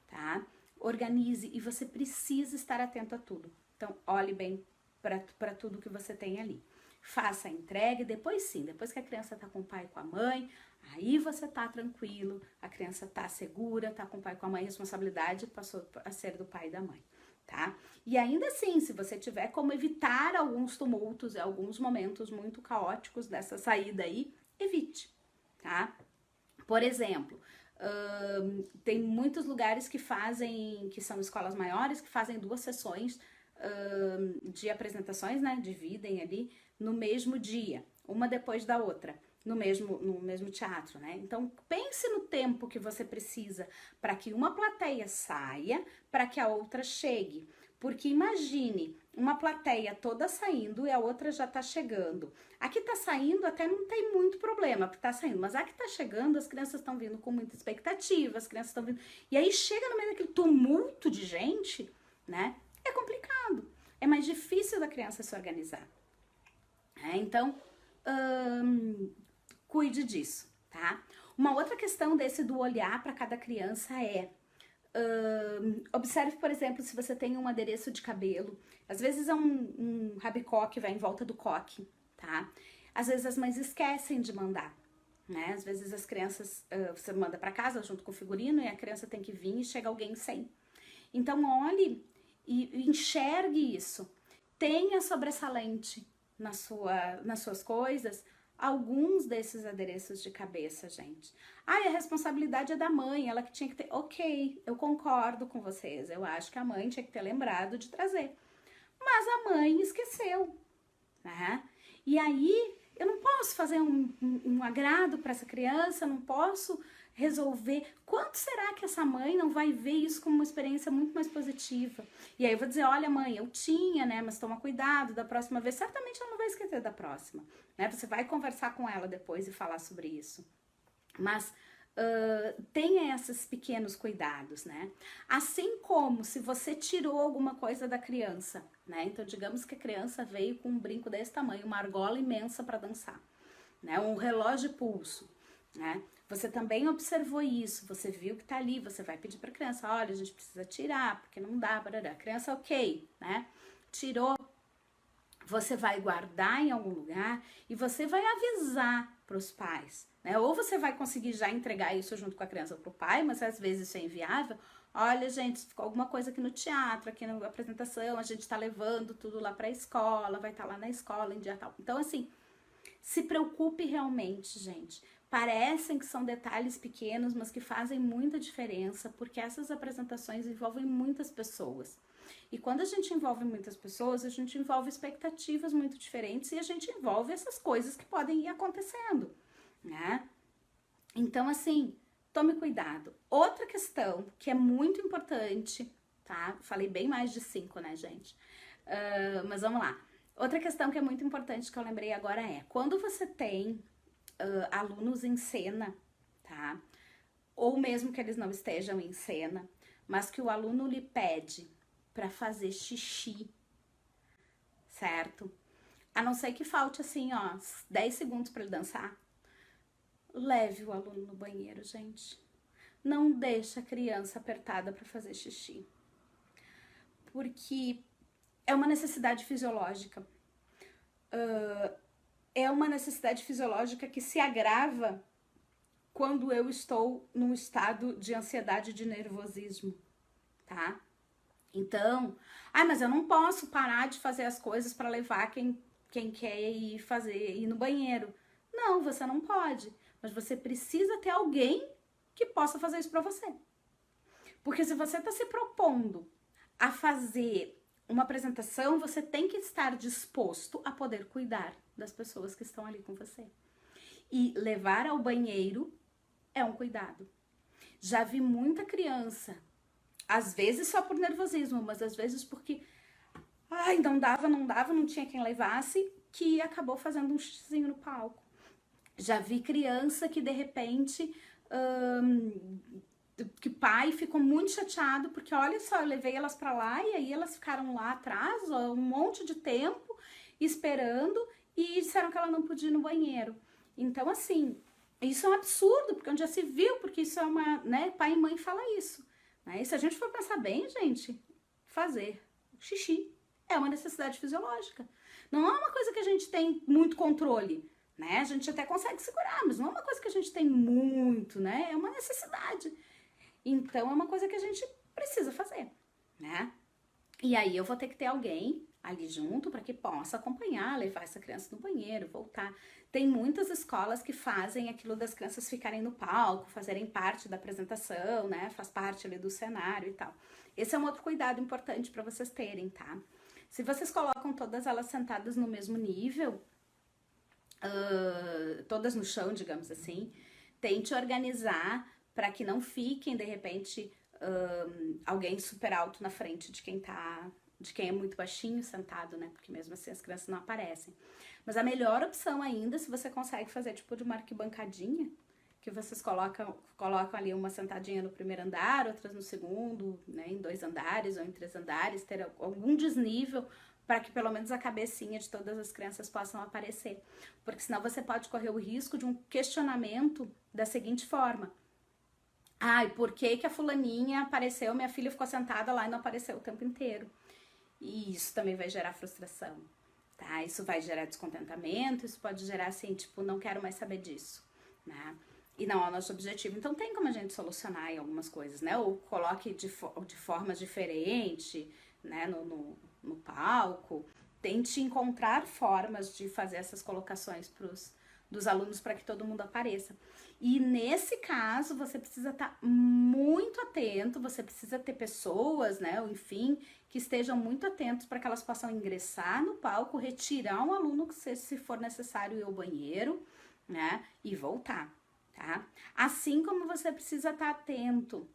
tá? Organize e você precisa estar atento a tudo. Então, olhe bem para tudo que você tem ali. Faça a entrega e depois sim, depois que a criança está com o pai e com a mãe, Aí você tá tranquilo, a criança tá segura, tá com o pai e com a mãe, a responsabilidade passou a ser do pai e da mãe, tá? E ainda assim, se você tiver como evitar alguns tumultos e alguns momentos muito caóticos dessa saída aí, evite, tá? Por exemplo, tem muitos lugares que fazem, que são escolas maiores, que fazem 2 sessões de apresentações, né? Dividem ali no mesmo dia, uma depois da outra, no mesmo teatro, né? Então, pense no tempo que você precisa para que uma plateia saia, para que a outra chegue. Porque imagine uma plateia toda saindo e a outra já tá chegando. A que tá saindo até não tem muito problema, porque tá saindo, mas a que tá chegando, as crianças estão vindo com muita expectativa, as crianças estão vindo. E aí chega no meio daquele tumulto de gente, né? É complicado. É mais difícil da criança se organizar. Então, cuide disso, tá? Uma outra questão desse do olhar para cada criança é observe, por exemplo, se você tem um adereço de cabelo. Às vezes é um rabicó que vai em volta do coque, tá? Às vezes as mães esquecem de mandar, né? Às vezes as crianças, você manda para casa junto com o figurino e a criança tem que vir e chega alguém sem. Então olhe e enxergue isso. Tenha sobressalente nas suas coisas alguns desses adereços de cabeça, gente. Ah, e a responsabilidade é da mãe, ela que tinha que ter... Ok, eu concordo com vocês, eu acho que a mãe tinha que ter lembrado de trazer. Mas a mãe esqueceu, né? E aí, eu não posso fazer um agrado para essa criança, não posso resolver. Quanto será que essa mãe não vai ver isso como uma experiência muito mais positiva? E aí eu vou dizer, olha mãe, eu tinha, né, mas toma cuidado, da próxima vez, certamente ela não vai esquecer da próxima, né? Você vai conversar com ela depois e falar sobre isso. Mas tenha esses pequenos cuidados, né? Assim como se você tirou alguma coisa da criança, né? Então, digamos que a criança veio com um brinco desse tamanho, uma argola imensa para dançar, né? Um relógio de pulso, né? Você também observou isso, você viu que tá ali, você vai pedir para a criança, olha, a gente precisa tirar, porque não dá, barará. A criança, ok, né? Tirou, você vai guardar em algum lugar e você vai avisar para os pais, né? Ou você vai conseguir já entregar isso junto com a criança para o pai, mas às vezes isso é inviável. Olha, gente, ficou alguma coisa aqui no teatro, aqui na apresentação, a gente tá levando tudo lá para a escola, vai estar lá na escola em dia tal. Então, assim, se preocupe realmente, gente. Parecem que são detalhes pequenos, mas que fazem muita diferença, porque essas apresentações envolvem muitas pessoas. E quando a gente envolve muitas pessoas, a gente envolve expectativas muito diferentes e a gente envolve essas coisas que podem ir acontecendo, né? Então, assim, tome cuidado. Outra questão que é muito importante, tá? Falei bem mais de 5, né, gente? Mas vamos lá. Outra questão que é muito importante que eu lembrei agora é, quando você tem alunos em cena, tá? Ou mesmo que eles não estejam em cena, mas que o aluno lhe pede para fazer xixi, certo? A não ser que falte assim, ó, 10 segundos para ele dançar. Leve o aluno no banheiro, gente. Não deixa a criança apertada para fazer xixi. Porque é uma necessidade fisiológica. É uma necessidade fisiológica que se agrava quando eu estou num estado de ansiedade, de nervosismo, tá? Então, mas eu não posso parar de fazer as coisas para levar quem quer ir no banheiro. Não, você não pode. Mas você precisa ter alguém que possa fazer isso para você. Porque se você está se propondo a fazer uma apresentação, você tem que estar disposto a poder cuidar das pessoas que estão ali com você. E levar ao banheiro é um cuidado. Já vi muita criança, às vezes só por nervosismo, mas às vezes porque não dava, não tinha quem levasse, que acabou fazendo um xizinho no palco. Já vi criança que de repente que pai ficou muito chateado porque olha só, eu levei elas para lá e aí elas ficaram lá atrás um monte de tempo esperando e disseram que ela não podia ir no banheiro. Então, assim, isso é um absurdo, porque onde já se viu, porque isso é uma, né, pai e mãe fala isso. Né? E se a gente for pensar bem, gente, fazer xixi é uma necessidade fisiológica. Não é uma coisa que a gente tem muito controle, né? A gente até consegue segurar, mas não é uma coisa que a gente tem muito, né? É uma necessidade. Então, é uma coisa que a gente precisa fazer, né? E aí eu vou ter que ter alguém ali junto para que possa acompanhar, levar essa criança no banheiro, voltar. Tem muitas escolas que fazem aquilo das crianças ficarem no palco, fazerem parte da apresentação, né? Faz parte ali do cenário e tal. Esse é um outro cuidado importante para vocês terem, tá? Se vocês colocam todas elas sentadas no mesmo nível, todas no chão, digamos assim, tente organizar para que não fiquem, de repente, alguém super alto na frente de quem é muito baixinho sentado, né? Porque mesmo assim as crianças não aparecem. Mas a melhor opção ainda, se você consegue fazer tipo de uma arquibancadinha, que vocês colocam ali uma sentadinha no primeiro andar, outras no segundo, né? Em 2 andares ou em 3 andares, ter algum desnível para que pelo menos a cabecinha de todas as crianças possam aparecer. Porque senão você pode correr o risco de um questionamento da seguinte forma: ai, por que a fulaninha apareceu, minha filha ficou sentada lá e não apareceu o tempo inteiro? E isso também vai gerar frustração, tá? Isso vai gerar descontentamento, isso pode gerar assim, tipo, não quero mais saber disso, né? E não é o nosso objetivo. Então tem como a gente solucionar aí algumas coisas, né? Ou coloque de formas diferentes, né, no palco. Tente encontrar formas de fazer essas colocações dos alunos para que todo mundo apareça. E nesse caso, você precisa estar muito atento, você precisa ter pessoas, né, ou enfim, que estejam muito atentos para que elas possam ingressar no palco, retirar um aluno se for necessário ir ao banheiro, né, e voltar, tá? Assim como você precisa estar atento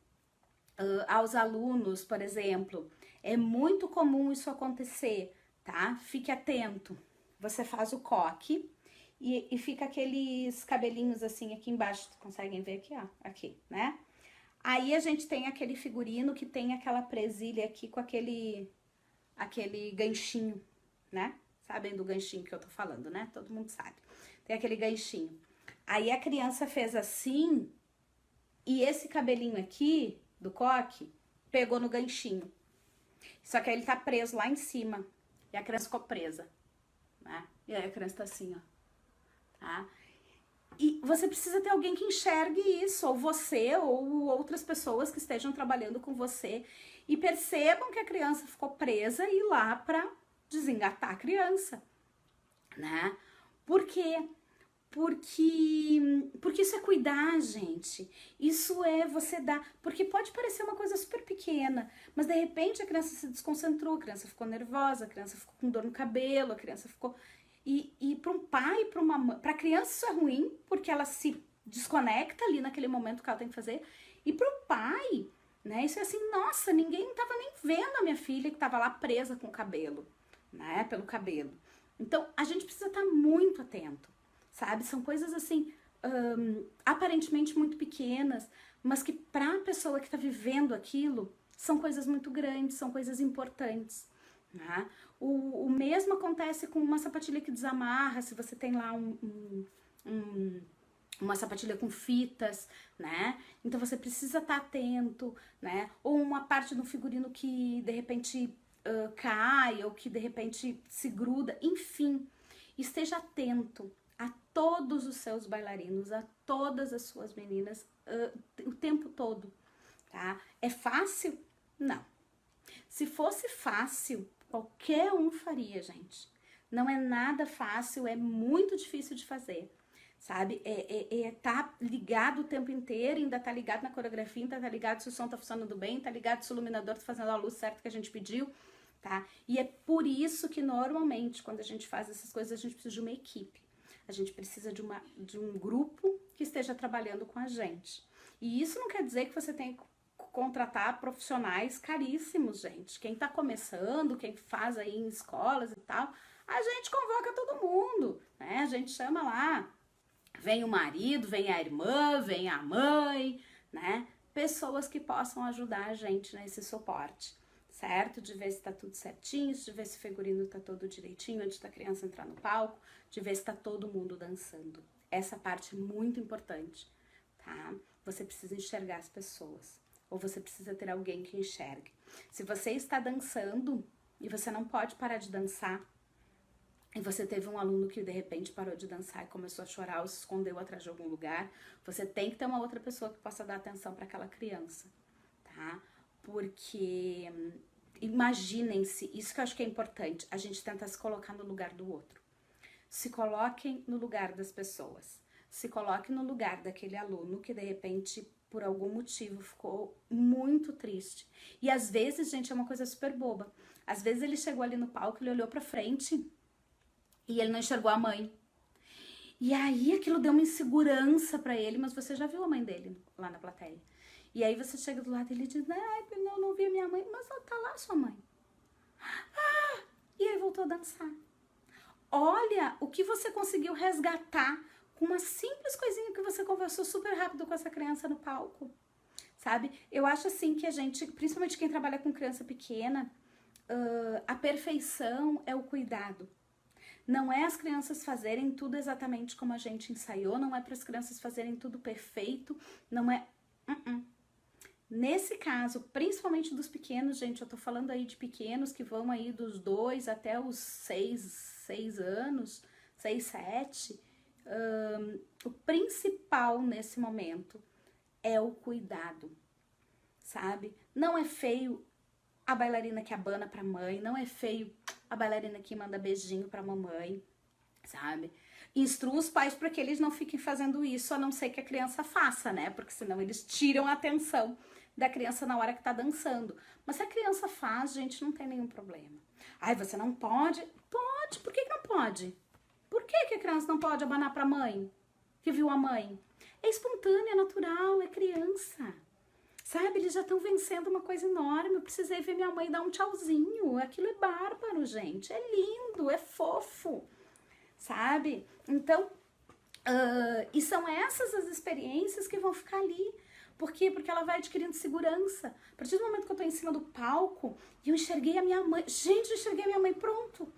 aos alunos, por exemplo, é muito comum isso acontecer, tá? Fique atento. Você faz o coque e fica aqueles cabelinhos assim aqui embaixo, conseguem ver aqui, ó, aqui, né? Aí a gente tem aquele figurino que tem aquela presilha aqui com aquele ganchinho, né? Sabem do ganchinho que eu tô falando, né? Todo mundo sabe. Tem aquele ganchinho. Aí a criança fez assim e esse cabelinho aqui do coque pegou no ganchinho. Só que aí ele tá preso lá em cima e a criança ficou presa, né? E aí a criança tá assim, ó. Tá? E você precisa ter alguém que enxergue isso, ou você, ou outras pessoas que estejam trabalhando com você e percebam que a criança ficou presa e ir lá para desengatar a criança, né? Por quê? Porque isso é cuidar, gente. Isso é você dar. Porque pode parecer uma coisa super pequena, mas de repente a criança se desconcentrou, a criança ficou nervosa, a criança ficou com dor no cabelo, a criança ficou. E para um pai, para uma mãe, para a criança isso é ruim, porque ela se desconecta ali naquele momento que ela tem que fazer. E para o pai, né? Isso é assim, nossa, ninguém estava nem vendo a minha filha que estava lá presa com o cabelo, né? Pelo cabelo. Então a gente precisa estar muito atento, sabe? São coisas assim, aparentemente muito pequenas, mas que para a pessoa que está vivendo aquilo são coisas muito grandes, são coisas importantes. Né? O mesmo acontece com uma sapatilha que desamarra, se você tem lá uma sapatilha com fitas, né? Então você precisa estar atento, né? Ou uma parte do figurino que de repente cai, ou que de repente se gruda, enfim. Esteja atento a todos os seus bailarinos, a todas as suas meninas, o tempo todo, tá? É fácil? Não. Se fosse fácil, qualquer um faria, gente. Não é nada fácil, é muito difícil de fazer, sabe? Tá ligado o tempo inteiro, ainda tá ligado na coreografia, ainda tá ligado se o som tá funcionando bem, tá ligado se o iluminador tá fazendo a luz certa que a gente pediu, tá? E é por isso que normalmente, quando a gente faz essas coisas, a gente precisa de uma equipe. A gente precisa de um grupo que esteja trabalhando com a gente. E isso não quer dizer que você tem que contratar profissionais caríssimos, gente. Quem tá começando, quem faz aí em escolas e tal, a gente convoca todo mundo, né? A gente chama lá, vem o marido, vem a irmã, vem a mãe, né? Pessoas que possam ajudar a gente nesse suporte, certo? De ver se tá tudo certinho, de ver se o figurino tá todo direitinho antes da criança entrar no palco, de ver se tá todo mundo dançando. Essa parte é muito importante, tá? Você precisa enxergar as pessoas. Ou você precisa ter alguém que enxergue. Se você está dançando e você não pode parar de dançar, e você teve um aluno que de repente parou de dançar e começou a chorar ou se escondeu atrás de algum lugar, você tem que ter uma outra pessoa que possa dar atenção para aquela criança, tá? Porque imaginem-se, isso que eu acho que é importante, a gente tenta se colocar no lugar do outro. Se coloquem no lugar das pessoas. Se coloque no lugar daquele aluno que de repente, por algum motivo, ficou muito triste. E às vezes, gente, é uma coisa super boba. Às vezes ele chegou ali no palco, ele olhou pra frente e ele não enxergou a mãe. E aí aquilo deu uma insegurança pra ele, mas você já viu a mãe dele lá na plateia. E aí você chega do lado dele e diz, ai, não vi a minha mãe, mas ela tá lá, sua mãe. Ah! E aí voltou a dançar. Olha o que você conseguiu resgatar com uma simples coisinha que você conversou super rápido com essa criança no palco, sabe? Eu acho assim que a gente, principalmente quem trabalha com criança pequena, a perfeição é o cuidado. Não é as crianças fazerem tudo exatamente como a gente ensaiou, não é para as crianças fazerem tudo perfeito, não é... Nesse caso, principalmente dos pequenos, gente, eu tô falando aí de pequenos que vão aí dos 2 até os 6 anos, 6, 7, o principal nesse momento é o cuidado, sabe? Não é feio a bailarina que abana pra mãe, não é feio a bailarina que manda beijinho pra mamãe, sabe? Instrua os pais para que eles não fiquem fazendo isso, a não ser que a criança faça, né? Porque senão eles tiram a atenção da criança na hora que tá dançando. Mas se a criança faz, gente, não tem nenhum problema. Ai, você não pode? Pode, por que não pode? Por que a criança não pode abanar pra mãe? Que viu a mãe? É espontâneo, é natural, é criança. Sabe, eles já estão vencendo uma coisa enorme. Eu precisei ver minha mãe dar um tchauzinho. Aquilo é bárbaro, gente. É lindo, é fofo. Sabe? Então, e são essas as experiências que vão ficar ali. Por quê? Porque ela vai adquirindo segurança. A partir do momento que eu tô em cima do palco e eu enxerguei a minha mãe. Gente, eu enxerguei a minha mãe, pronto.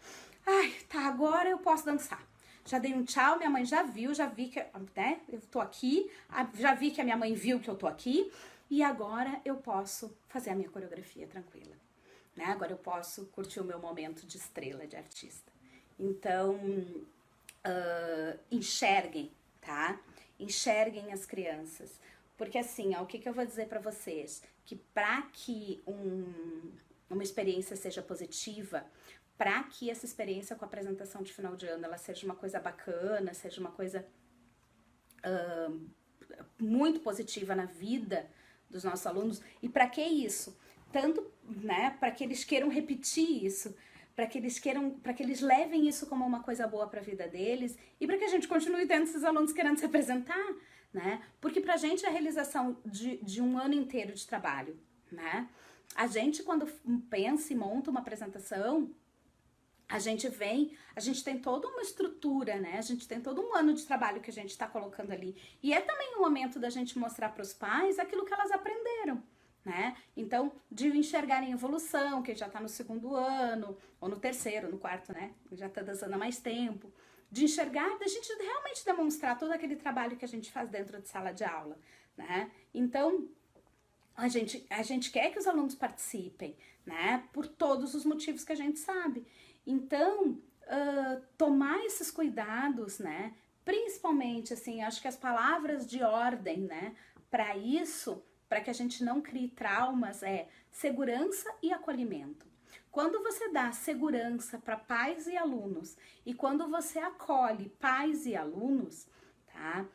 Ai, tá, agora eu posso dançar. Já dei um tchau, minha mãe já viu, já vi que, né, eu tô aqui. Já vi que a minha mãe viu que eu tô aqui. E agora eu posso fazer a minha coreografia tranquila. Né? Agora eu posso curtir o meu momento de estrela, de artista. Então, enxerguem, tá? Enxerguem as crianças. Porque assim, ó, o que eu vou dizer pra vocês? Que pra que uma experiência seja positiva, pra que essa experiência com a apresentação de final de ano ela seja uma coisa bacana, seja uma coisa muito positiva na vida dos nossos alunos, e pra que isso? Tanto, né, pra que eles queiram repetir isso, para que eles levem isso como uma coisa boa para a vida deles e para que a gente continue tendo esses alunos querendo se apresentar, né? Porque pra gente é a realização de um ano inteiro de trabalho, né? A gente quando pensa e monta uma apresentação, a gente tem toda uma estrutura, né? A gente tem todo um ano de trabalho que a gente está colocando ali. E é também o momento da gente mostrar para os pais aquilo que elas aprenderam. Né? Então, de enxergarem evolução, que já tá no 2º ano, ou no 3º, no 4º, né? Já tá dançando há mais tempo. De enxergar, da gente realmente demonstrar todo aquele trabalho que a gente faz dentro de sala de aula, né? Então, a gente quer que os alunos participem, né? Por todos os motivos que a gente sabe. Então, tomar esses cuidados, né? Principalmente, assim, acho que as palavras de ordem, né? Para isso... para que a gente não crie traumas, é segurança e acolhimento. Quando você dá segurança para pais e alunos e quando você acolhe pais e alunos, tá?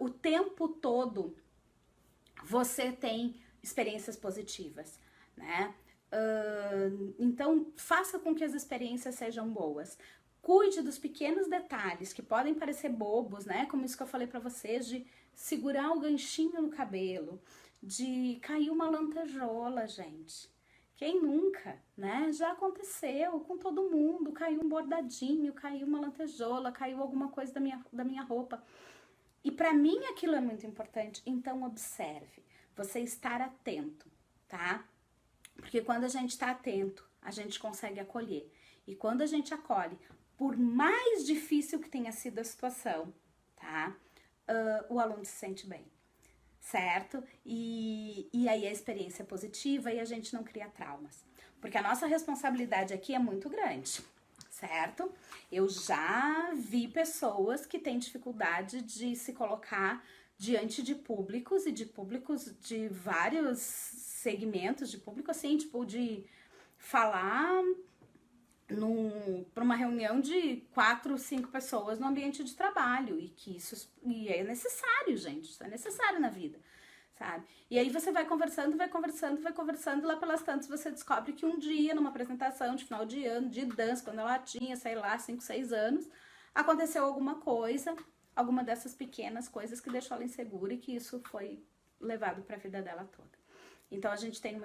O tempo todo você tem experiências positivas, né? Então, faça com que as experiências sejam boas. Cuide dos pequenos detalhes que podem parecer bobos, né? Como isso que eu falei para vocês, de segurar o ganchinho no cabelo, de cair uma lantejola, gente. Quem nunca, né? Já aconteceu com todo mundo, caiu um bordadinho, caiu uma lantejola, caiu alguma coisa da minha roupa. E para mim aquilo é muito importante, então observe, você estar atento, tá? Porque quando a gente está atento, a gente consegue acolher. E quando a gente acolhe, por mais difícil que tenha sido a situação, tá? O aluno se sente bem. Certo? E aí a experiência é positiva e a gente não cria traumas. Porque a nossa responsabilidade aqui é muito grande, certo? Eu já vi pessoas que têm dificuldade de se colocar diante de públicos e de públicos de vários segmentos, de público assim, tipo, de falar para uma reunião de 4, 5 pessoas no ambiente de trabalho e que isso é necessário, gente, isso é necessário na vida, sabe? E aí você vai conversando, lá pelas tantas você descobre que um dia, numa apresentação de final de ano, de dança, quando ela tinha, sei lá, 5, 6 anos, aconteceu alguma coisa, alguma dessas pequenas coisas que deixou ela insegura e que isso foi levado para a vida dela toda. Então a gente tem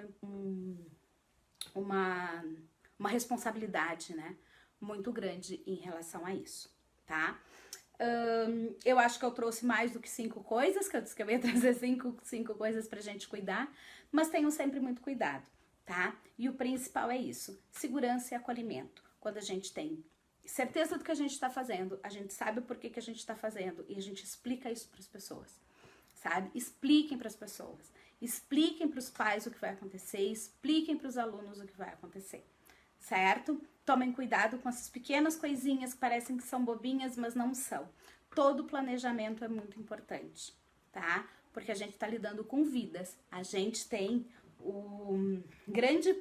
uma responsabilidade, né, muito grande em relação a isso, tá? Eu acho que eu trouxe mais do que 5 coisas, que eu disse que eu ia trazer 5 coisas pra gente cuidar, mas tenham sempre muito cuidado, tá? E o principal é isso, segurança e acolhimento. Quando a gente tem certeza do que a gente tá fazendo, a gente sabe por que a gente tá fazendo e a gente explica isso pras pessoas, sabe? Expliquem pras pessoas, expliquem pros pais o que vai acontecer, expliquem pros alunos o que vai acontecer. Certo? Tomem cuidado com essas pequenas coisinhas que parecem que são bobinhas, mas não são. Todo planejamento é muito importante, tá? Porque a gente tá lidando com vidas. A gente tem o grande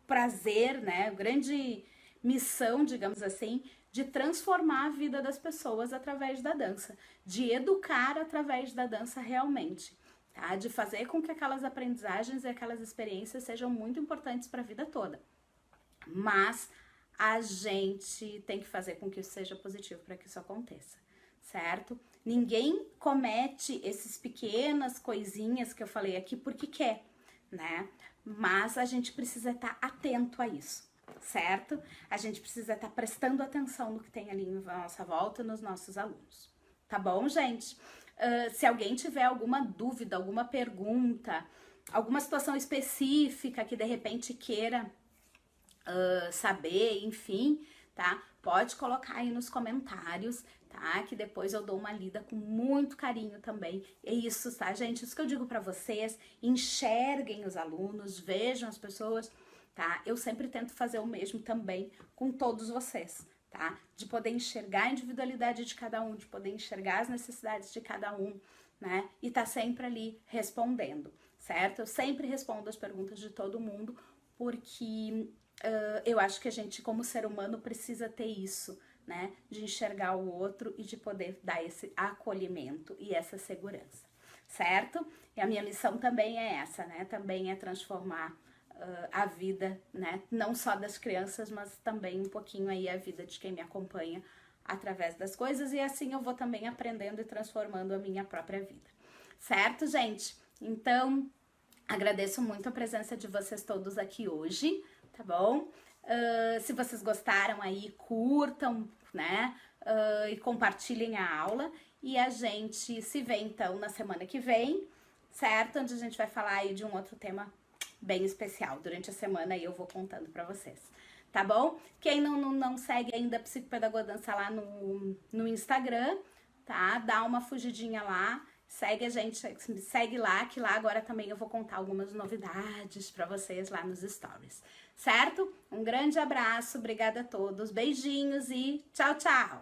prazer, né? A grande missão, digamos assim, de transformar a vida das pessoas através da dança, de educar através da dança realmente, tá? De fazer com que aquelas aprendizagens e aquelas experiências sejam muito importantes para a vida toda. Mas a gente tem que fazer com que isso seja positivo para que isso aconteça, certo? Ninguém comete essas pequenas coisinhas que eu falei aqui porque quer, né? Mas a gente precisa estar atento a isso, certo? A gente precisa estar prestando atenção no que tem ali na nossa volta, nos nossos alunos. Tá bom, gente? Se alguém tiver alguma dúvida, alguma pergunta, alguma situação específica que de repente queira saber, enfim, tá? Pode colocar aí nos comentários, tá? Que depois eu dou uma lida com muito carinho também. É isso, tá, gente? Isso que eu digo pra vocês, enxerguem os alunos, vejam as pessoas, tá? Eu sempre tento fazer o mesmo também com todos vocês, tá? De poder enxergar a individualidade de cada um, de poder enxergar as necessidades de cada um, né? E tá sempre ali respondendo, certo? Eu sempre respondo as perguntas de todo mundo, porque eu acho que a gente, como ser humano, precisa ter isso, né? De enxergar o outro e de poder dar esse acolhimento e essa segurança, certo? E a minha missão também é essa, né? Também é transformar a vida, né? Não só das crianças, mas também um pouquinho aí a vida de quem me acompanha através das coisas. E assim eu vou também aprendendo e transformando a minha própria vida, certo, gente? Então, agradeço muito a presença de vocês todos aqui hoje, tá bom? Se vocês gostaram aí, curtam, né? E compartilhem a aula. E a gente se vê, então, na semana que vem, certo? Onde a gente vai falar aí de um outro tema bem especial. Durante a semana aí eu vou contando pra vocês, tá bom? Quem não segue ainda a Psicopedagodança lá no Instagram, tá? Dá uma fugidinha lá. Segue a gente, segue lá, que lá agora também eu vou contar algumas novidades pra vocês lá nos stories, certo? Um grande abraço, obrigada a todos, beijinhos e tchau, tchau!